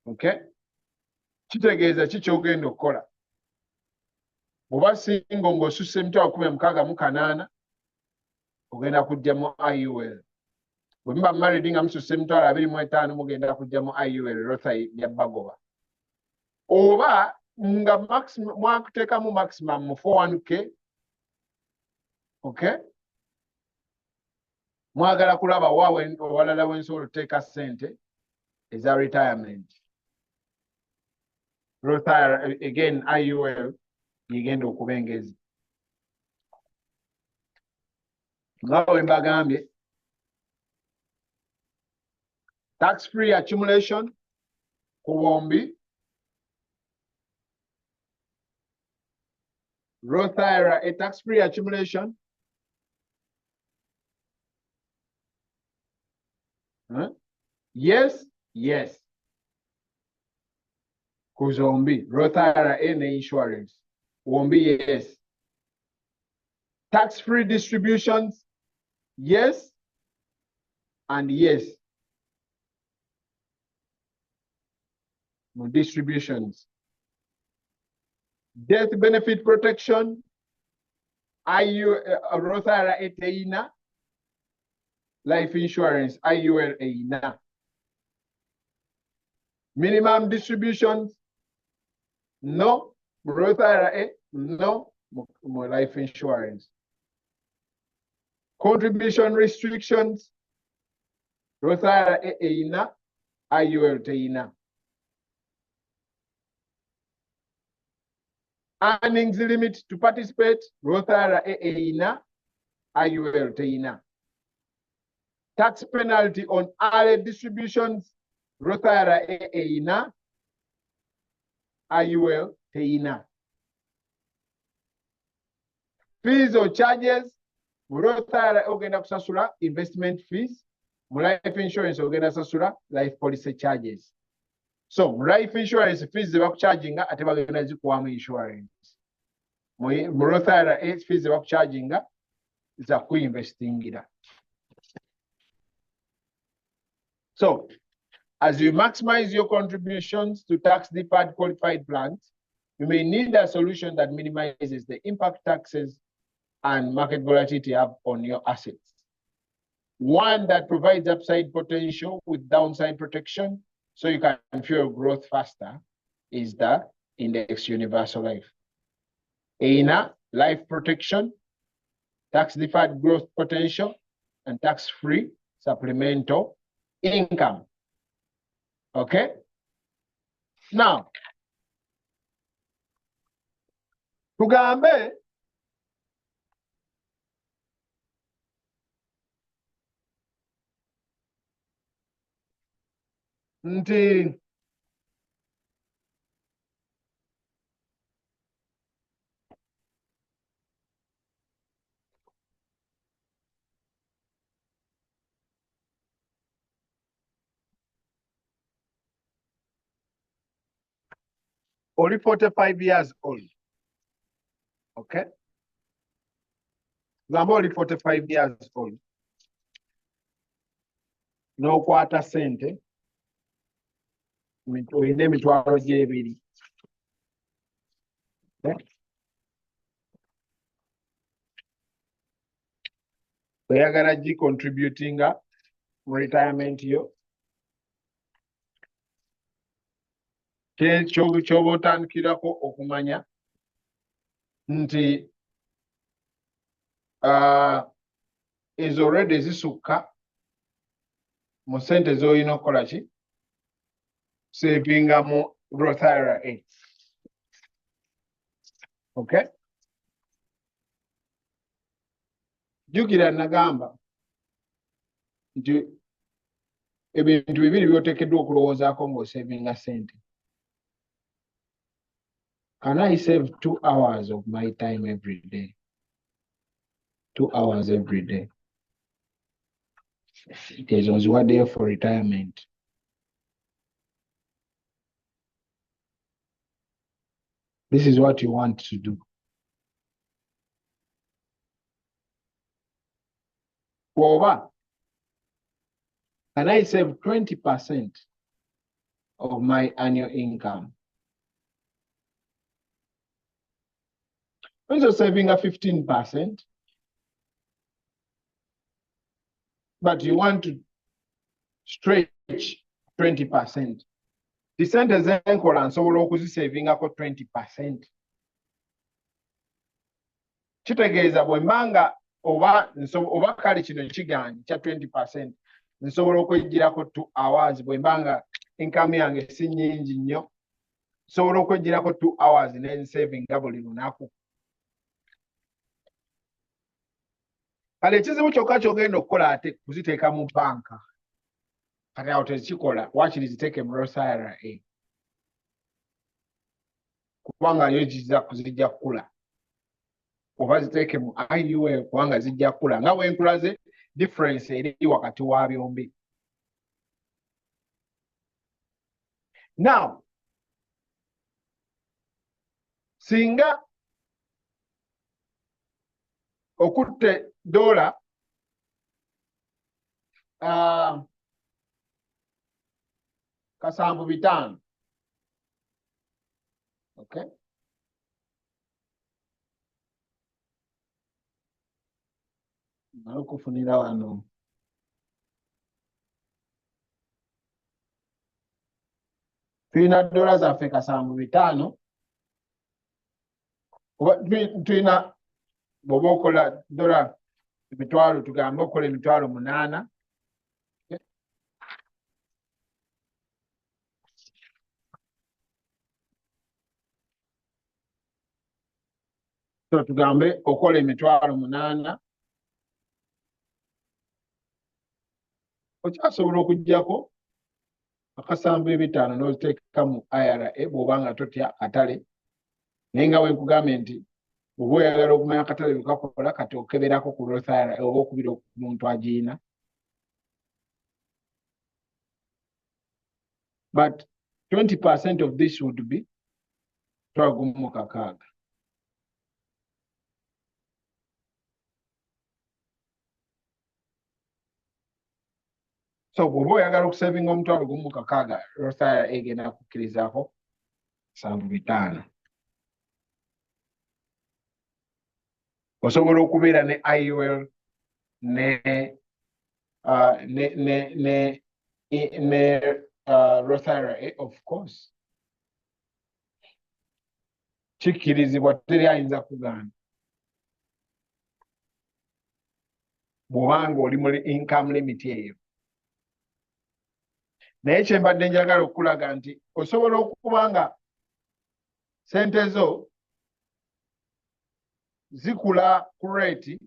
okay, kitegeeza ki ky'ogenda okukola. Bw'oba singo ng'osusse emitwalo 168 ogenda kujja mu IUL. bwe muba married nga mususse emitwalo 25 mugenda kujja mu IUL Rothai ya bagoba oba nga mwakuteekamu maximum mu 401k. Okay, mwagala kulaba owalala wensobola oteeka ssente eza retirement. Rothai again IUL yegenda okuba engezi nga bwe mbagambye. Tax free accumulation ku bombi. Roth IRA a tax free accumulation. Yes, yes. Ku zombi Roth IRA ne insurance wombi yes. Tax free distributions yes and yes. Distributions. Death benefit protection, Roth IRA eina. Life insurance, IUL eina. Minimum distributions, no. Roth IRA, no. More life insurance. Contribution restrictions, Roth IRA eina, IUL teina. Earnings limit to participate, Roth IRA eina, IUL teina. Tax penalty on early distributions, Roth IRA eina, IUL teina. Fees or charges, Roth IRA ogenda kusasula investment fees, life insurance ogenda kusasula life policy charges. So life insurance fees zebakucharginga ate bagenda zikuwamu insurance. Mu Roth IRA fees zebakucharginga za kuinvestingira. So as you maximize your contributions to tax-deferred qualified plans, you may need a solution that minimizes the impact taxes and market volatility have on your assets. One that provides upside potential with downside protection so you can fuel growth faster is the Index Universal Life. EINA, life protection, tax-deferred growth potential, and tax-free supplemental income. Okay? Now, tugambe nti only 45 years old. Okay? I'm only 45 years old. No quarter sente. Oyine emitwalo gy'ebiri. Okay? Oyagala gi contributinga mu retirement yo. Ky'oba otandikirako okumanya nti ezo already zisukka mu sente z'olina okukola ki? Savinga mu Roth IRA. Okay? Jjukira nagamba nti ebintu bibiri by'oteekeddwa okulowoozaako ng'osavinga sente. Can I save 2 hours of my time every day? 2 hours every day. It was one day for retirement. This is what you want to do. Over. Can I save 20% of my annual income? Also saving a 15%, but you want to stretch 20%. The sente zenkola nsobola okuzisavingako 20%. Kitegeeza bwe mbanga oba kale kino kiganje kya 20%, nsobola okwejjirako 2 hours bwe mbanga income yange si nnyingi nnyo, nsobola okwejjirako 2 hours n'ensavinga buli lunaku. Kale ekizibu kyokka kyogenda okukola ate kuziteeka mu banka. Kati awo tezikikola, waakiri ziteeke mu Roth IRA. Kubanga yo zijja kukula. Oba ziteeke mu IUL kubanga zijja kukula. Nga bwe nkulaze difference eri wakati wa byombi. Now, singa okutte $, kasanvu bitaano. Okay? Nakufunira wano. Tulina $, zaffe kasanvu bitaano. Tulina bw'oba okola $, emitwalo tugambe okola emitwalo 8. So tugambe okola emitwalo 8. Okyasobola okuggyako akasanvu ebitaano n'oziteeka mu IRA bw'oba nga totya katale. Naye nga bwe nkugambe nti bw'oba oyagala okumanya akatale bwe kakola kati okeberako ku Roth IRA oba okubira omuntu agiyina. But 20% of this would be 12,600. So bw'oba oyagala okusavinga omutwalo gumu mu 600, Roth IRA egenda kukkirizaako $7,500. Osobola okubeera ne IUL ne Roth IRA, of course. Kikkirizibwa, teri ayinza kugaana. Bw'obanga oli mu income limit eyo. Naye kye mbadde njagala okulaga nti osobola okuba nga sente zo zikula ku rate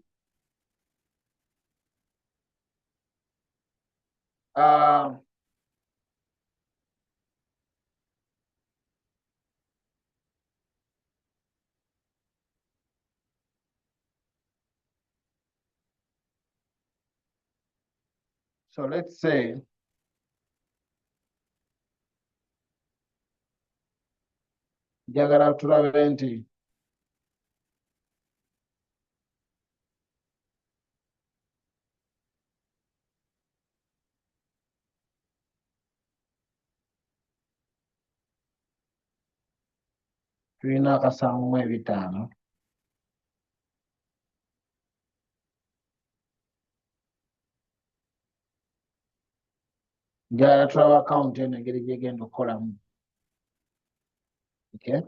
so let's say njagala tulabe nti tulina akasanvu mu ebitaano. Njagala tulaba account eno engeri gyegenda okukolamu. Okay?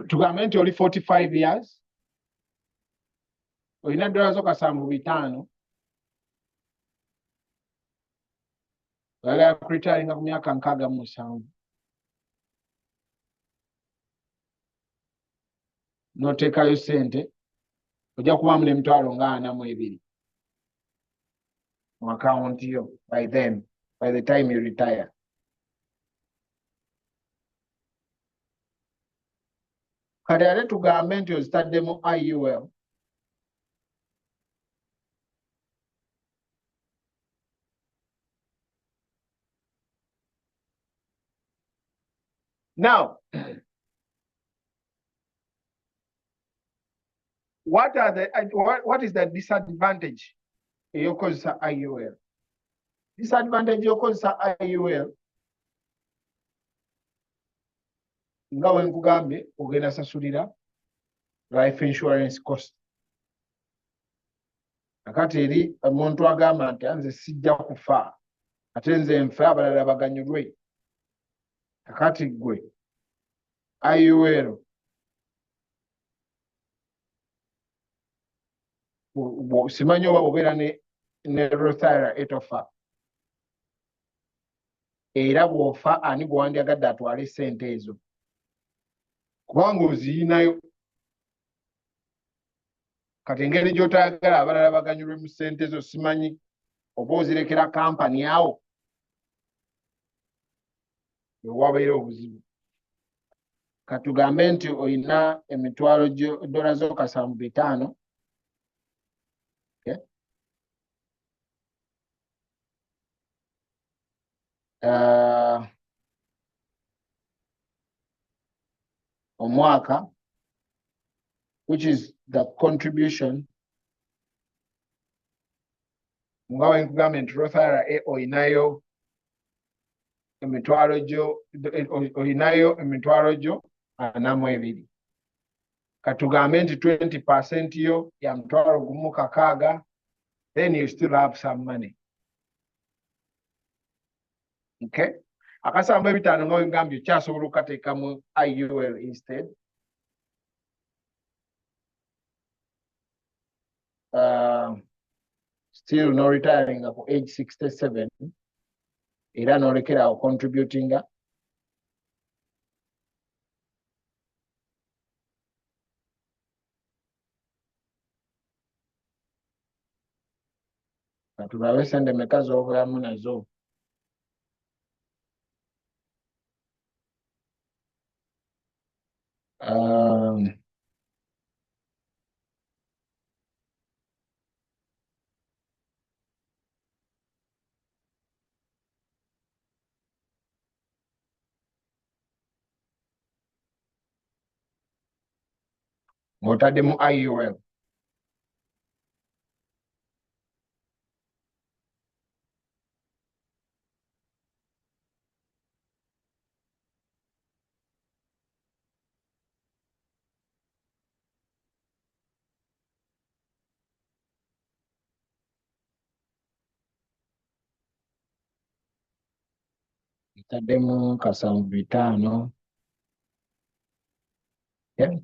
Tugambe nti oli 45 years, olina $, zo kasanvu bitaano, oyagala kuritaringa ku myaka 67, n'oteekayo sente, ojja kubaamu n'emitwalo nga 42 mu account yo by the time you retire. Kale ate tugambe nti ozitaddemu IUL. Now, what is the disadvantage eyokozesa IUL. Disadvantage yokozesa IUL nga bwe nkugambye ogenda sasulira life insurance cost. Akati eri omuntu agamba nti nze sijja kufa ate nze nfe abalala baganyulwe. Akati gwe IUL simanyi oba obeera ne Rothera etofa era bw'ofa ani gwandyagadde atwale ssente ezo kubanga oziyinayo. Kati engeri gy'otayagala abalala baganyulwe mu ssente ezo simanyi oba ozirekera kampani awo ewabeera obuzibu. Katugambe nti oyina emitwalo $7,500 okay? Omwaka, which is the contribution nga bwe nkugambye nti Rothera oyinayo emitwalo gyo 42. Katugambe nti 20% yo ya $1,600, then you still have some money. Okay? $7,500 nga wengambye kyasobola okukateeka mu IUL instead. Still no retiring at age 67 era nolekerawo contributing tulabe sente meka z'obulamu nazo. Ng'otadde mu IUL. Itaddemu $7,500. Yeah.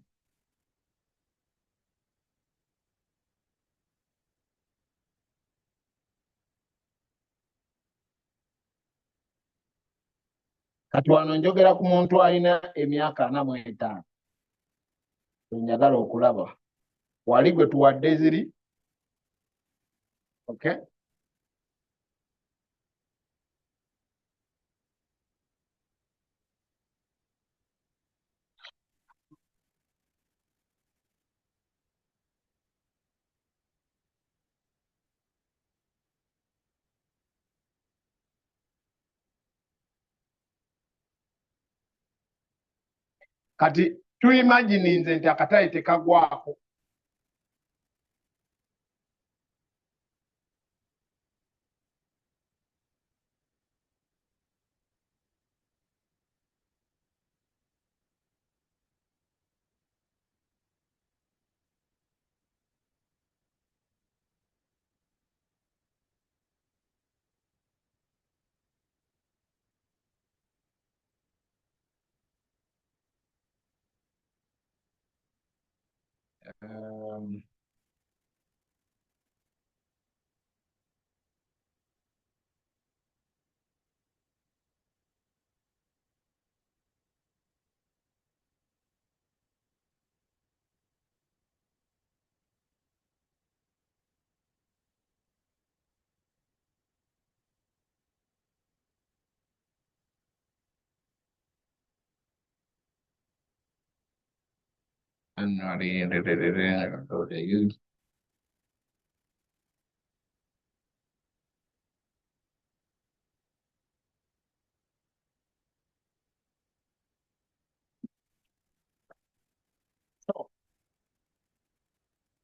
Kati wano njogera ku muntu alina emyaka 45 njagala okulaba wali gwe tuwadde ziri. Okay? Kati tuimagine nti akatale tekagwako.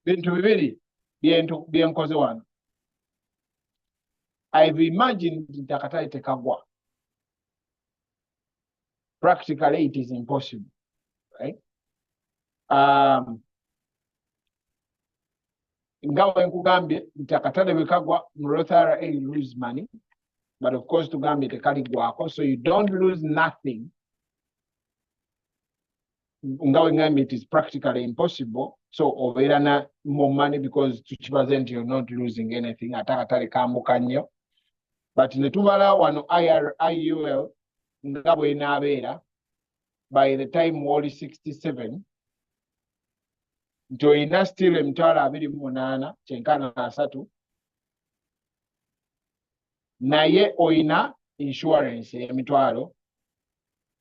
Bintu bibiri byenkoze wano. I've imagined nti akatale tekagwa. Practically it is impossible, right? Nga bwe nkugambye nti akatale bwe kagwa mu Roth IRA you lose money, but of course tugambye tekaligwako, so you don't lose nothing. Nga bwe ngambye it is practically impossible, so obeera na more money because tukibaze nti you're not losing anything, ate akatale kambuka nnyo. But ne tubala wano IUL nga bwe inaabeera by the time wali 67 nti oyina still emitwalo 28 kyenkana 3 naye oyina insurance emitwalo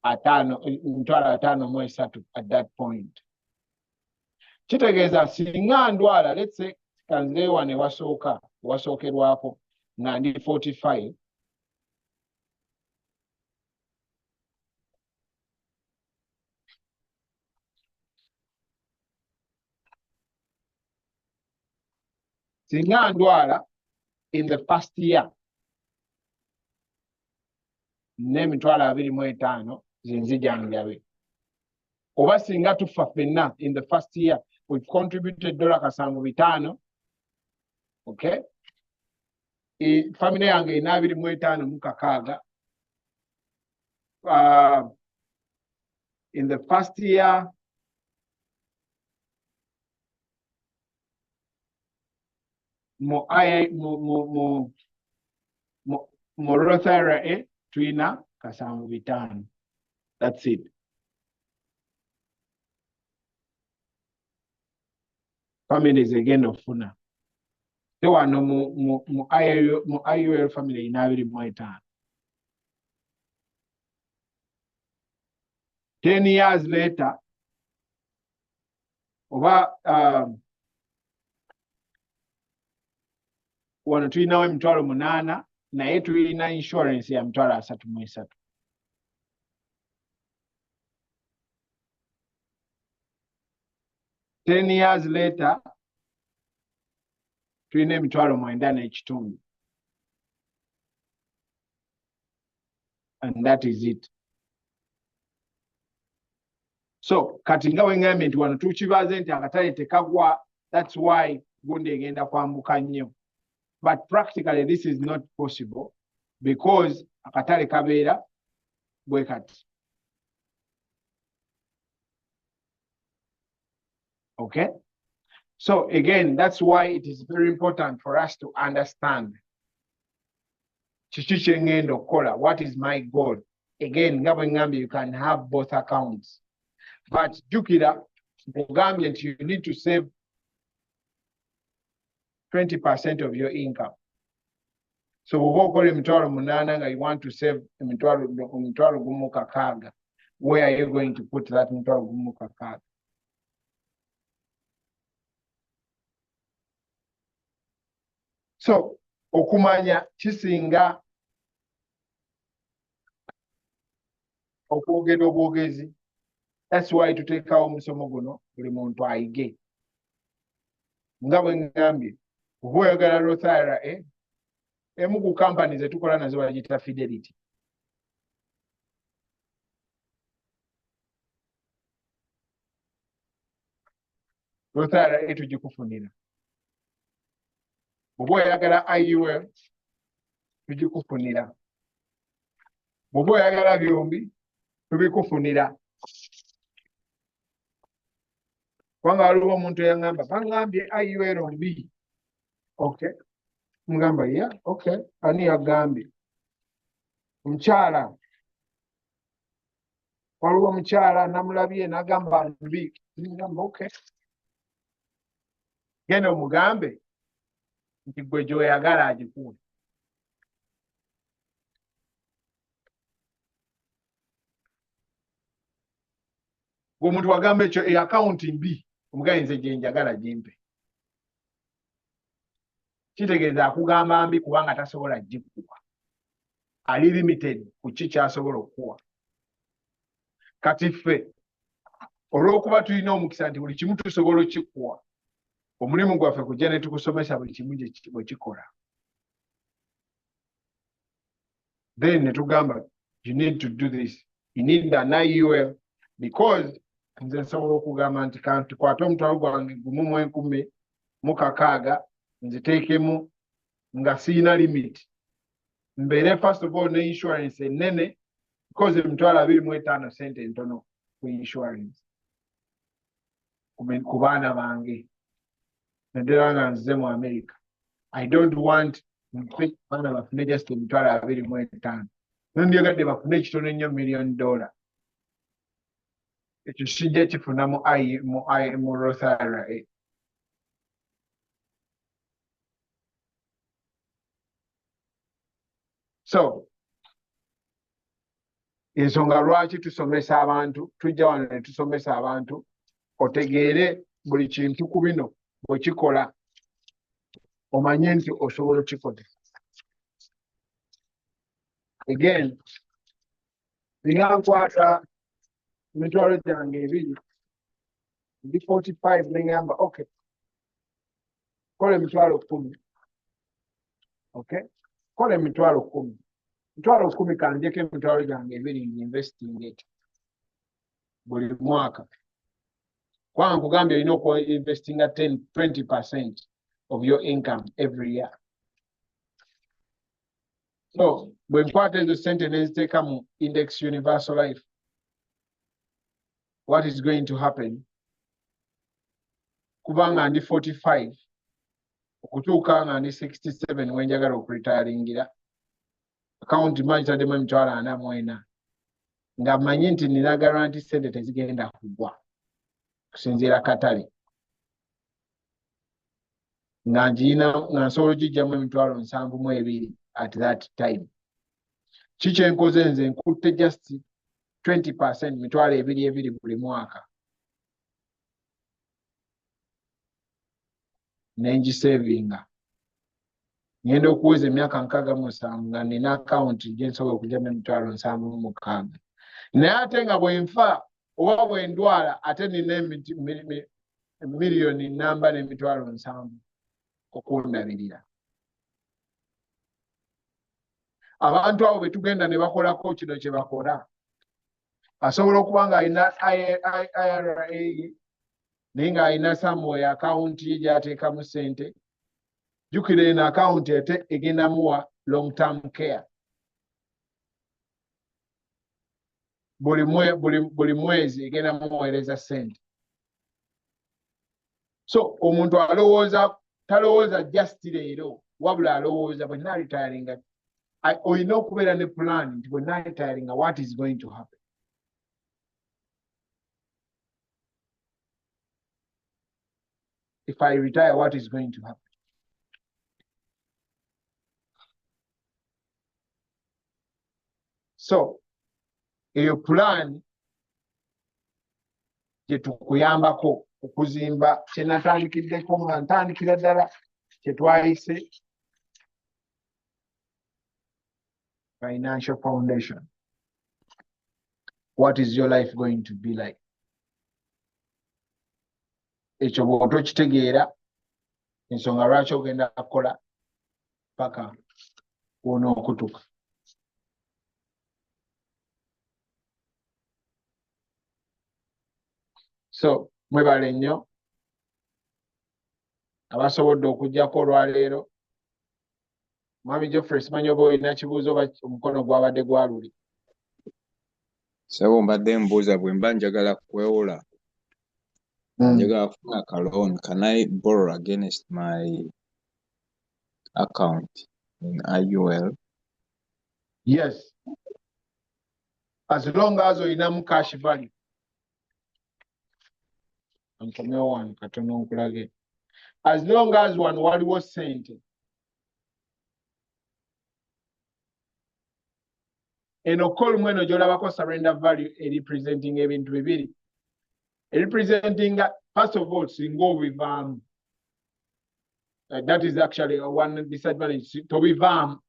53 at that point. Kitegeeza singa ndwala, let's say kanzire wane wasookerwako nga ndi 45, singa ndwala in the first year n'emitwalo 25 zinzijanjabe, oba singa tufa ffenna in the first year we've contributed $75, okay, family yange ina 25 mu kakaaga, in the first year mo Roth IRA tulina $75. That's it. Families again ofuna. Tewano mu IUL family ina 25. 10 years later, oba wano tulinawo emitwalo 8 naye tulina insurance ya mitwalo 33. Ten years later, tulina emitwalo 9.5. And that is it. So, kati nga wengambye nti wano tukibaze nti akatale tekagwa, that's why gundi egenda kwambuka nnyo. But practically this is not possible because akatale kabeera bwe kati. Okay? So again, that's why it is very important for us to understand kiki kye ngenda okukola, what is my goal. Again, nga bwe ngambye you can have both accounts. But jukira ngambye nti you need to save 20% of your income. So bw'oba okola emitwalo 8 nga you want to save emitwalo 16, where are you going to put that emitwalo 16? So okumanya kisinga okwogera obwogezi. That's why tuteekawo omusomo guno buli muntu ayige. Nga bwe ngambye, oba oyagala Roth IRA, emu ku companies etukola nazo bagiyita Fidelity. Roth IRA tugikufunira. Oba oyagala IUL tugikufunira. Oba oyagala byombi tubikufunira. Kubanga waliwo omuntu eyangamba bangambye IUL mbi. Okay. Mugamba ya, okay. Ani yagambye? Omukyala. Waliwo omukyala namulabye n'agamba mbi. Mugamba okay. Genda omugambe nti gwe gy'oyagala agikuwe. Gwe omuntu wagamba ekyo e-account mbi, omugaye nze gye njagala gimpe. Kitegeeza akugamba mbi kubanga tasobola gikuwa. Ali limited ku ki ky'asobola okuwa. Kati ffe olw'okuba tulina omukisa nti buli kimu tusobola okikuwa, omulimu gwaffe kujja ne tukusomesa buli kimu bwe kikola. then netugamba you need to do this, you need an IUL, because nze nsobola okugamba nti kanti kwate omutwalo gwange gumu mu enkumi mu kakaaga nziteekemu nga siyina limit, mbeere first of all ne insurance ennene, because emitwalo 25 sente ntono ku insurance ku baana bange naddala nga nzize mu America. I don't want baana bafune just emitwalo 25, nondyagadde bafune ekitono ennyo $1 million. Ekyo kijja kifuna mu Roth IRA. So ensonga lwaki tusomesa abantu, tujja wano ne tusomesa abantu otegeere buli kintu ku bino bwekikola omanye nti osobola okkikozesa. Again, binankwata emitwalo gyange 2 ndi 45 neŋŋamba okay, kola emitwalo 10. Okay, kola emitwalo 10. Emitwalo 10 kandyeko emitwalo gyange 2 investing buli mwaka. Kwa nkugambye olina okuinvestinga 20% of your income every year. So bwe nkwata ezo sente ne nziteeka mu Index Universal Life, what is going to happen? Kubanga ndi 45 okutuuka nga ndi 67 wenjagala okuritaringira, account magitaddemu emitwalo 44, nga mmanyi nti nina garanti sente tezigenda kugwa kusinziira katale, nga nsobola ogijjamu emitwalo 72 at that time. Kiki enkoze nze? Nkutte just 20%, mitwalo 2 buli mwaka, nengisavinga. Ngenda okuweza emyaka 67 nga nina account gye nsobola okugyamu emitwalo 76. Naye ate nga bwe nfa oba bwe ndwala ate nina miliyoni namba n'emitwalo 7 okundabirira. Abantu abo betugenda ne bakolako kino kye bakola, asobola okuba nga alina IRA naye ng'alina somewhere account ye gy'ateekamu ssente. Jjukira eno account ate egenda muwa long term care. Buli mwezi egenda muweereza ssente. So omuntu talowooza just leero, wabula alowooza bwe naalitayaringa. Olina okubeera ne plan nti bwe naalitayaringa what is going to happen. If I retire, what is going to happen? So, eyo plan gye tukuyambako okuzimba kye natandikiddeko nga ntandikira ddala kye twayise financial foundation. What is your life going to be like? Ekyo bw'otokitegeera ensonga lwaki ogenda kukola paka wonookutuka. So mwebale nnyo abasobodde okujjako olwaleero. Mwami Geoffrey, simanyi oba olina kibuuzo oba omukono gwabadde gwaluli. Sebo mbadde mbuuza bwe mba njagala kwewola, njagala kufuna ka loan, can I borrow against my account in IUL? Yes, as long as olinamu cash value. Nkomyewo wano katono nkulage. As long as wano waliwo ssente. Eno kolumwe eno gy'olabako surrender value representing ebintu bibiri. Representing, first of all, singa obivaamu. That is actually one disadvantage. Tobivaamu.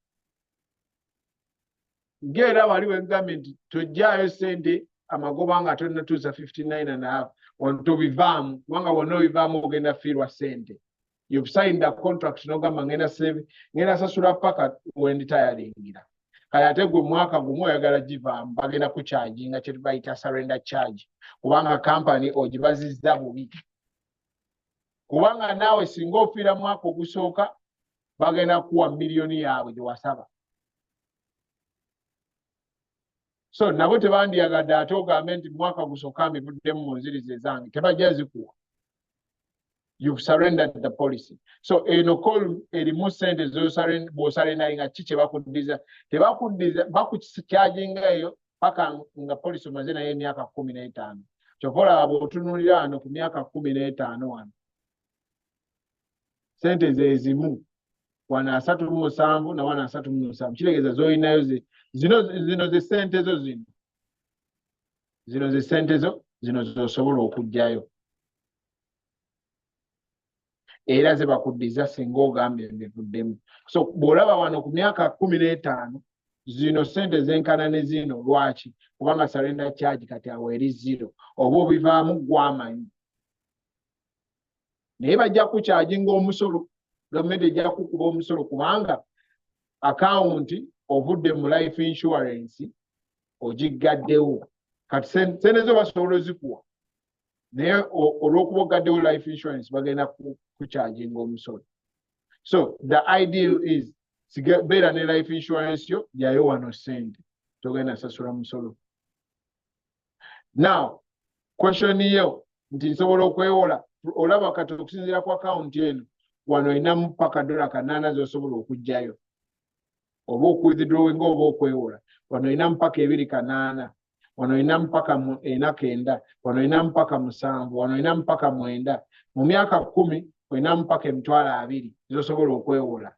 Ng'era wali wegambye nti tojjaayo ssente amagoba nga tonnatuusa 59.5. Tobivaamu kubanga wonna obivaamu ogenda fiirwa ssente. You've signed a contract n'ogamba ngenda sasula paka when retiringira. kaya ate gwe mwaka gumu oyagala givaamu bagenda kucharginga kye bayita surrender charge kubanga kampani ogibazizza bubi kubanga naawe singa ofiira mwaka ogusooka bagenda kuwa miliyoni yaabwe gye wasaba so nabo tebandiyagadde ate ogambe nti mwaka gusooka mbivuddemu mu nzirize zange tebajja zikuwa you've surrendered the policy so eno call erimu sente bw'osarendaringa ki kye bakuddiza tebakuddiza bakukyajinga eyo paka nga polisi omaze naye emyaka 15 kyova olaba bw'otunuulira wano ku myaka 15 wano sente ze zimu wano 37 na wano 37 kitegeeza z'olinayo zino ze sente zo zino ze sente zo zino z'osobola okugjayo era ze bakuddiza singa ogambye bivuddemu so bw'olaba wano ku myaka 15 zino sente zenkana ne zino lwaki kubanga surrender charge kati awo eri 0 oba obivaamu gw'amanyi naye bajja kukyajinga omusolo gavumenti ejja kukuba omusolo kubanga akawunti ovudde mu life insurance ogiggaddewo kati sente zo basobola ozikuwa naye olw'okuba ogaddewo life insurance bagenda kukyajinga omusolo so the ideal is beera ne life insurance yo yayo wano sente togenda sasula musolo now question yo nti nsobola okwewola olaba kati okusinziira ku akawunti eno wano olinamu paka $8 z'osobola okugjayo oba okuwithdrawinga oba okwewola wano olinamu paka 2.8 wano olinamu paka 4.9 wano olinamu paka 7 wano olinamu paka 9 mu myaka 10 olinamu paka 2,000 z'osobola okwewola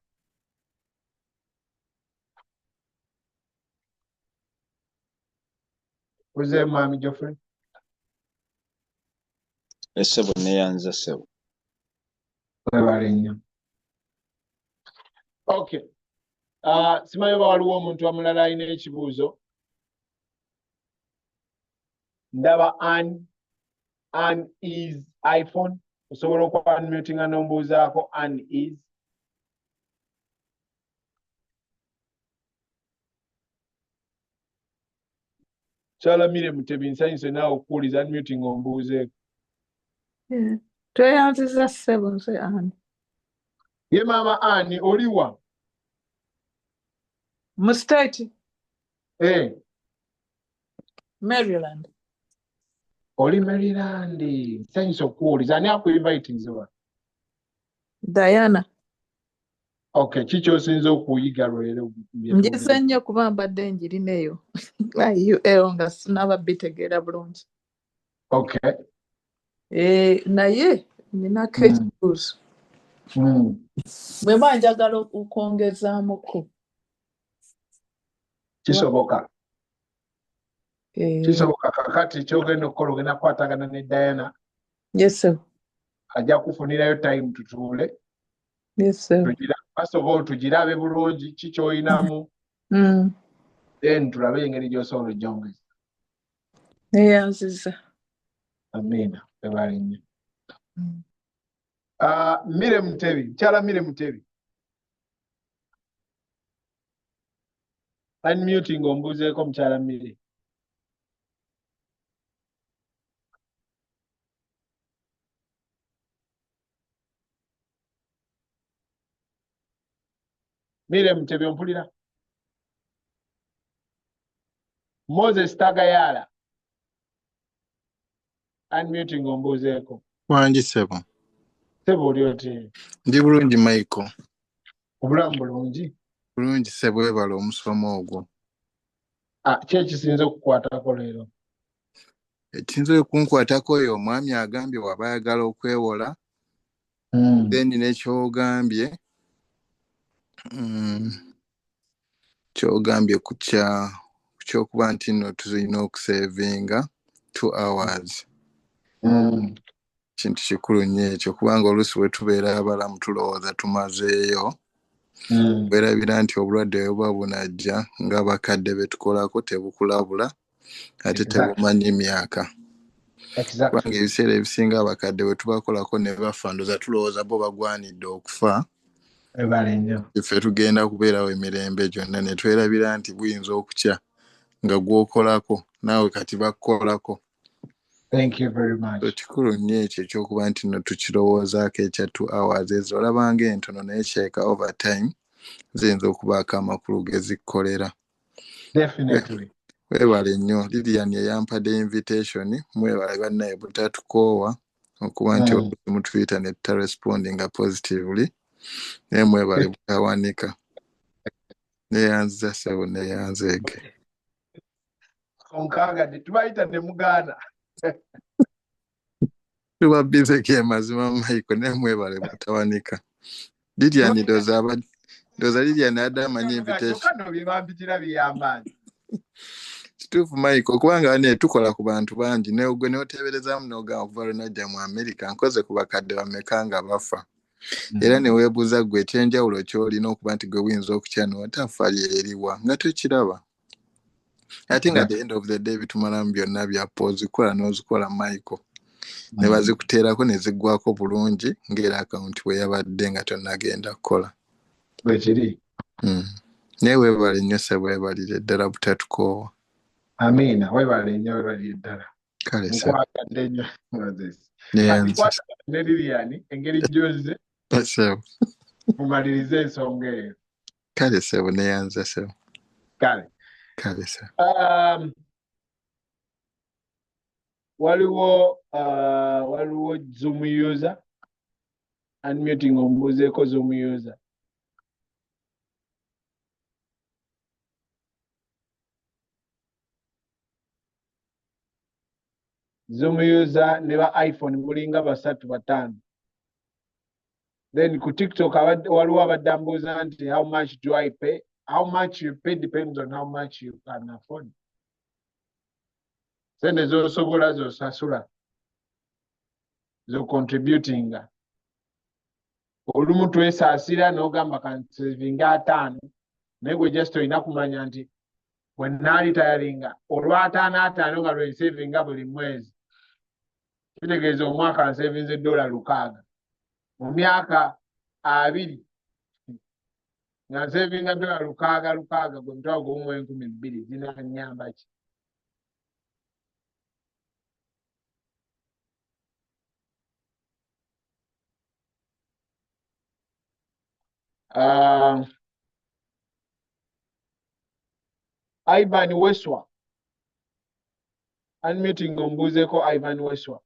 uze Mami Geoffrey Essebo neyanza ssebo. Webale nnyo. Okay. Simanyi oba waliwo omuntu omulala alina ekibuuzo. Ndaba Ann is iPhone. Osobola okuba unmutinga n'ombuuzaako Ann is. Kyalamire Mutebi nsanyuse naawe okuwuliza unmuting ombuuzeeko. Tweyanziza ssebo nze Ann. Ye maama Ann oliwa? Mu state? Maryland. Oli Maryland. Nsanyuse okuwuliza. Ani akuinvitinze? Diana. Okay, kiki osinza okuyiga leero? Njize nnyo kuba mbadde njirineyo. UL nga sinaba bitegeera bulungi. Okay. Naye ninako ekibuuzo. Bwe mba njagala okwongezaamuko. Kisoboka. Kisoboka kakati kyogenda okukola ogenda kukwatagana ne Diana. Yes sir. Ajja kufunirayo time tutuule. Yes sir. First of all tugirabe bulungi kikyoyinamu. Then tulabe engeri gy'osobola ogyongeza. Neyanziza. Amina. Ebale nnyo. Mire Mutebi, Mukyala Mire Mutebi. Unmuting ombuuzeeko Mukyala Mire. Mire Mutebi ompulira? Moses Tagayala. Unmuting ombuuzeeko. Wangi Sebo. Sebo oli oti? Ndi bulungi Michael. Obulamu bulungi? Bulungi Sebo webala omusomo ogwo. Ki ekisinza okukwatako leero? Ekisinza okunkwatako oyo omwami agambye waba ayagala okwewola. Then n'ekyogambye kyogambye ku kyokuba nti nno tulina okusevinga 2 hours. Kintu kikulu nnyo ekyo kubanga oluusi bwe tubeera abalamu tulowooza tumazeeyo. Beerabira nti obulwadde buba bunajja ng'abakadde be tukolako tebukulabula ate tebumanyi myaka. Kubanga ebiseera ebisinga abakadde bwe tubakolako ne bafa ndoza tulowooza bo bagwanidde okufa. Webale nnyo. Ffe tugenda kubeerawo emirembe gyonna ne twerabira nti buyinza okukya nga gw'okolako naawe kati bakkolako. Thank you very So much. kikulu nnyo ekyo ekyokuba nti no tukirowoozaako ekya 2 hours ezo olabanga entono naye kyeka overtime ziyinza okubaako amakulu ge zikkolera. Definitely. Weebale nnyo. Lilian yampadde invitation. Mwebale bannaye butatukoowa okuba nti oluusi mutuyita ne tutarespondinga positively. Naye mwebale butawanika. Neyanziza ssebo neyanzeege. Onkaagadde tubayita ne mugaana. Tuba bize ke mazima Michael naye mwebale butawanika. Lilian doza Lilian adda amanyi invitation. Kano byebampitira biyambaani. Kituufu Michael kubanga ne tukola ku bantu bangi ne ogwe n'oteeberezaamu n'ogamba okuva lwe najja mu America nkoze ku bakadde bameka nga bafa. Era ne weebuuza gwe ekyenjawulo ky'olina okuba nti gwe buyinza okutya n'otafa lyeriwa nga tekiraba. Ate nga at the end of the day bitumalamu byonna bya pozikola n'ozikola Michael. Ne bazikuteerako ne ziggwako bulungi ng'era akawunti bwe yabadde nga tonnagenda kukola. Bwe kiri. Naye weebale nnyo ssebo weebalire ddala butatukoowa. Amiina, webale nnyo webalire ddala. Kale ssebo. Nkwagadde nnyo Moses. Neyanziza ne Lilian engeri gy'ozze ssebo. mumalirize ensonga eyo. Kale ssebo neyanziza ssebo. Kale. Kale ssebo. Waliwo Zoom user. Unmuting ombuuzeeko Zoom user. Zoom user ne ba iPhone mulinga 3-5. Then ku TikTok waliwo abadde ambuuza nti how much do I pay? How much you pay depends on how much you can afford. Sente z'osobola z'osasula z'ocontributinga. Olumu twesaasira n'ogamba kansevinga 5 naye gwe just olina kumanya nti bwe nnaalitaayalinga olwa 5 nga lwe nsevinga buli mwezi kitegeeza omwaka nsevinze $600. Mu myaka 2 nga nsevinga $600 gwe mutwalo gumu 12,000 zinannyamba ki? Ivan Weswa. Unmuting ombuuzeeko Ivan Weswa.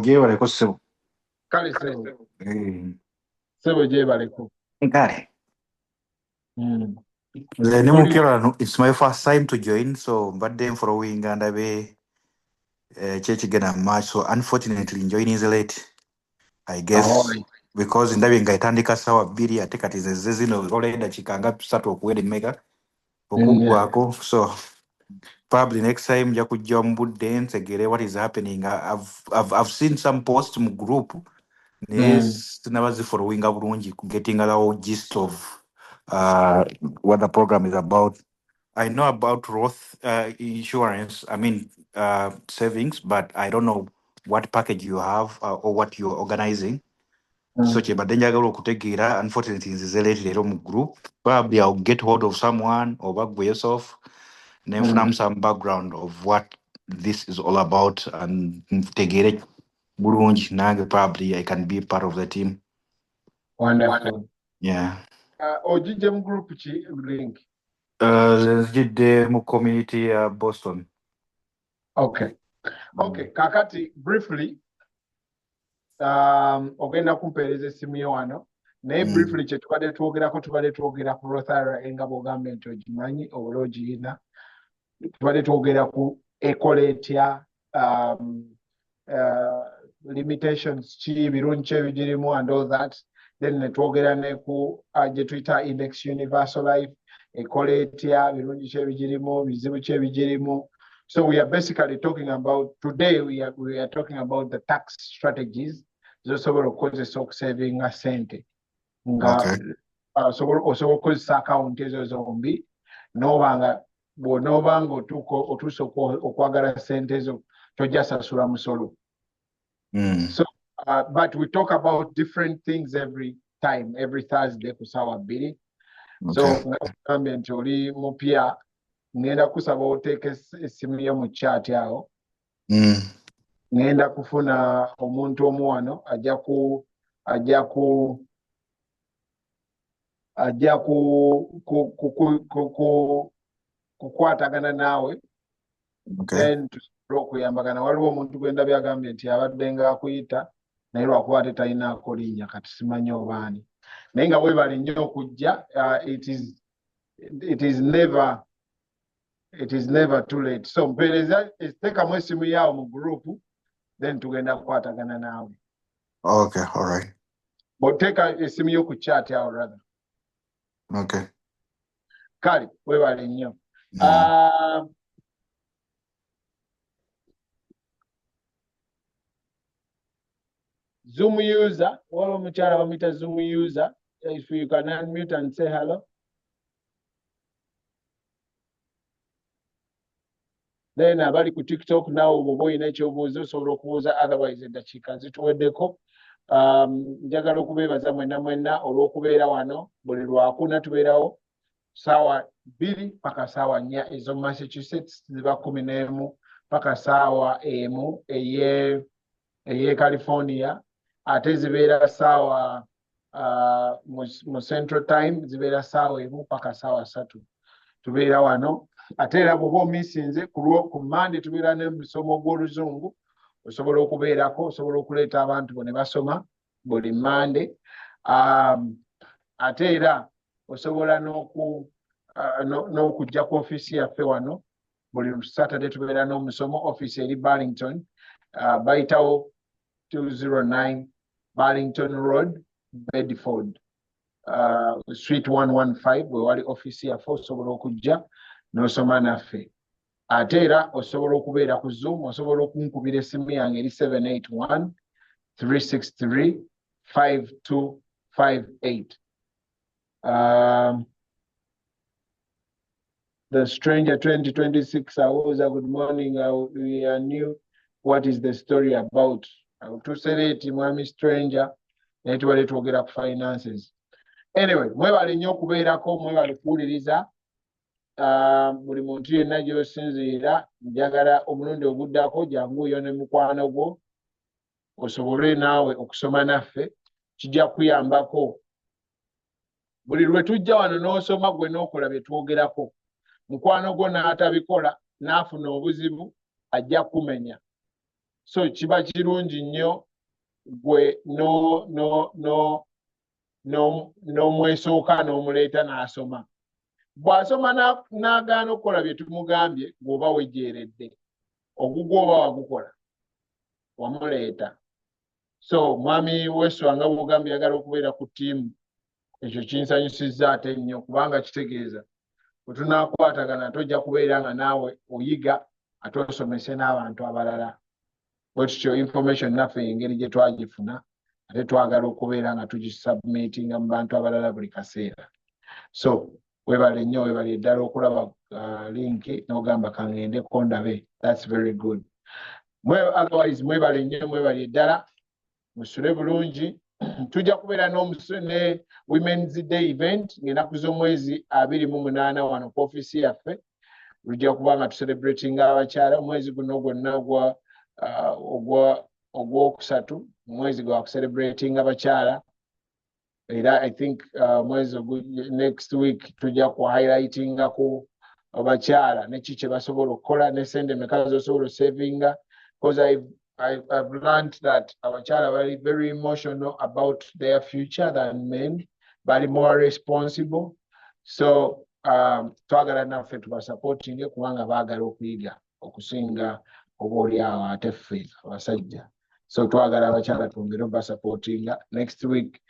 Gyebaleko ssebo. Kale ssebo. Ssebo gyebaleko. Kale. Nze mukirano, it's my first time to join, so mbadde following ndabe kyekigenda mu maaso. So unfortunately joining is late, I guess, because ndabe nga etandika ssaawa 2 ate kati ze zino olw'edda dakika nga 3 okuwera emmeka okuggwako. So probably next time nja kujja mu budde nsegere what is happening. I've seen some posts mu group naye sinaba following bulungi getting a gist of what the program is about. I know about Roth insurance, savings, but I don't know what package you have or what you're organizing. So but njagala okutegeera, unfortunately nzize leero mu group. Probably I'll get hold of someone or back by yourself. Then from some background of what this is all about and tegeere bulungi nange probably I can be part of the team. Wonderful. Yeah. Ojijje mu group ki link? Nzijjidde mu community Boston. Okay. Kakati briefly ogenda kumpeereza essimu yo wano naye briefly kye tubadde twogera ku Rothara Engabo ogambe nti ogimanyi oba ogiyina. Tubadde twogera ku ekola etya limitations ki birungi ki ebigirimu and all that. Then netwogera ne ku gye tuyita index universal life ekola etya birungi ki ebigirimu bizibu ki ebigirimu. So we are basically talking about today we are talking about the tax strategies zosobola okukozesa okusavinga sente nga osobola okukozesa akawunti ezo zombi n'obanga bw'onoobanga otuuse okwagala sente ezo tojja sasula musolo. Mm. So but we talk about different things every time, every Thursday ku ssaawa 2. So Okay. ngambye nti oli mupya ngenda kusaba oteeka essimu yo mu chat awo. Ngenda kufuna omuntu omu wano ajja kukwatagana naawe. Okay. Then tusobola okuyambagana. Waliwo omuntu gwe ndabye agambye nti abadde nga akuyita naye lwakuba ate talinaako linnya kati simanyi obaani. Naye nga weebale nnyo okujja. It is never too late. So mpeereza teekamu essimu yaawo mu gurupu then tugenda kukwatagana naawe. Okay, all right. Oteeka essimu yo ku chat awo rather. Okay. Kale weebale nnyo. Zoom user, waliwo omukyala bamuyita Zoom user. If you can unmute and say hello. Then abali ku TikTok naawe bw'oba olina ekyobuuza osobola okubuuza, otherwise eddakiika zituweddeko. Njagala okubeebaza mwenna olw'okubeera wano. Buli lwakuna tubeerawo ssaawa 2 paka ssaawa 4 ez'omu Massachusetts, ziba 11 paka ssaawa 1 ey'e California. Ate zibeera ssaawa mu Central Time zibeera ssaawa 1 paka ssaawa 3. Tubeera wano. Ate era bw'oba omisinze ku Monday tubeera n'omusomo gw'Oluzungu. Osobola okubeerako, osobola okuleeta abantu bo ne basoma buli Monday. Ate era osobola n'okujja ku ofiisi yaffe wano. Buli Saturday tubeera n'omusomo, ofiisi eri Burlington. Bayitawo 209 Burlington Road, Bedford. Suite 115 bwe wali ofiisi yaffe osobola okujja n'osoma naffe. Ate era osobola okubeera ku Zoom, osobola okunkubira essimu yange eri 781-363-5258. The Stranger 2026 Awoza, good morning. We are new. What is the story about? Tusereeti mwami Stranger naye tubadde twogera ku finances. Anyway, mwebale nnyo okubeerako, mwebale kuwuliriza. Buli muntu yenna gy'osinziira, njagala omulundi oguddako janguyo ne mukwano gwo osobole naawe okusoma naffe. Kijja kuyambako. Buli lwe tujja wano n'osoma gwe n'okola bye twogerako, mukwano gwo n'atabikola n'afuna obuzibu ajja kumenya. So kiba kirungi nnyo gwe n'omwesooka n'omuleeta n'asoma. Bw'asoma n'agaana okukola bye tumugambye, bw'oba wejjeeredde ogugwo oba wagukola wamuleeta. So mwami Weswa nga bw'ogambye yagala okubeera ku ttiimu, ekyo kinsanyusizza ate nnyo kubanga kitegeeza bwe tunaakwatagana tojja kubeera nga naawe oyiga ate osomese n'abantu abalala. Bwe tutyo information naffe engeri gye twagifuna ate twagala okubeera nga tugisubmitinga mu bantu abalala buli kaseera. So webale nnyo, webale ddala okulaba linki n'ogamba kangendeko ndabe. That's very good. Otherwise mwebale nnyo, mwebale ddala, musule bulungi. Tujja kubeera ne Women's Day event ng'ennaku z'omwezi 28 wano ku ofiisi yaffe. Lujja kuba nga tucelebratinga abakyala. Omwezi guno gwonna ogwokusatu omwezi gwa kucelebratinga abakyala. Era I think mwezi next week tujja ku highlightinga ku abakyala ne kiki basobola okukola ne sente meka zosobola savinga, because I've learned that abakyala are very emotional about their future than men, but more responsible. So twagala naffe tubasupportinge kubanga baagala okuyiga okusinga oba oli awo ate ffe abasajja. So twagala abakyala twongere obasupportinga. Next week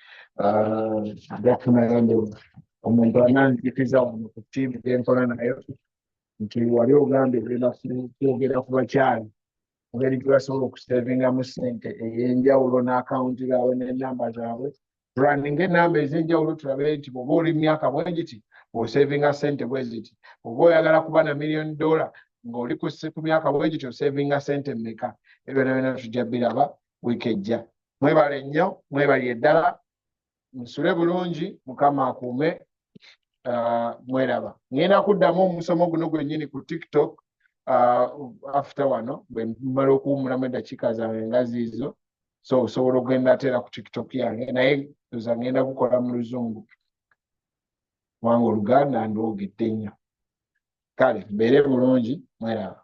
definitely omuntu ananzikiza wano ku ttiimu gyenkola nayo nti wali ogambye genda kwogera ku bakyala engeri gye basobola okusavingamu ssente ey'enjawulo n'akawunti zaabwe n'ennamba zaabwe. Tulaninga ennamba ez'enjawulo tulabe nti bw'oba oli myaka bwe giti bw'osavinga ssente bwe ziti. Bw'oba oyagala kuba na $1 million ng'oli ku myaka bwe gityo osevinga ssente mmeka ebyo byonna tujja biraba wiiki ejja. Mwebale nnyo, mwebalye ddala, musule bulungi, Mukama akuume, mweraba. Ngenda kuddamu omusomo guno gwennyini ku TikTok after wano bwe mmala okuwumulamu eddakiika zange nga ziizo, so osobola okugenda ateera ku TikTok yange naye oza ngenda kukola mu Luzungu kubanga Oluganda ndwogedde nnyo. Kale mbeere bulungi, mweraba.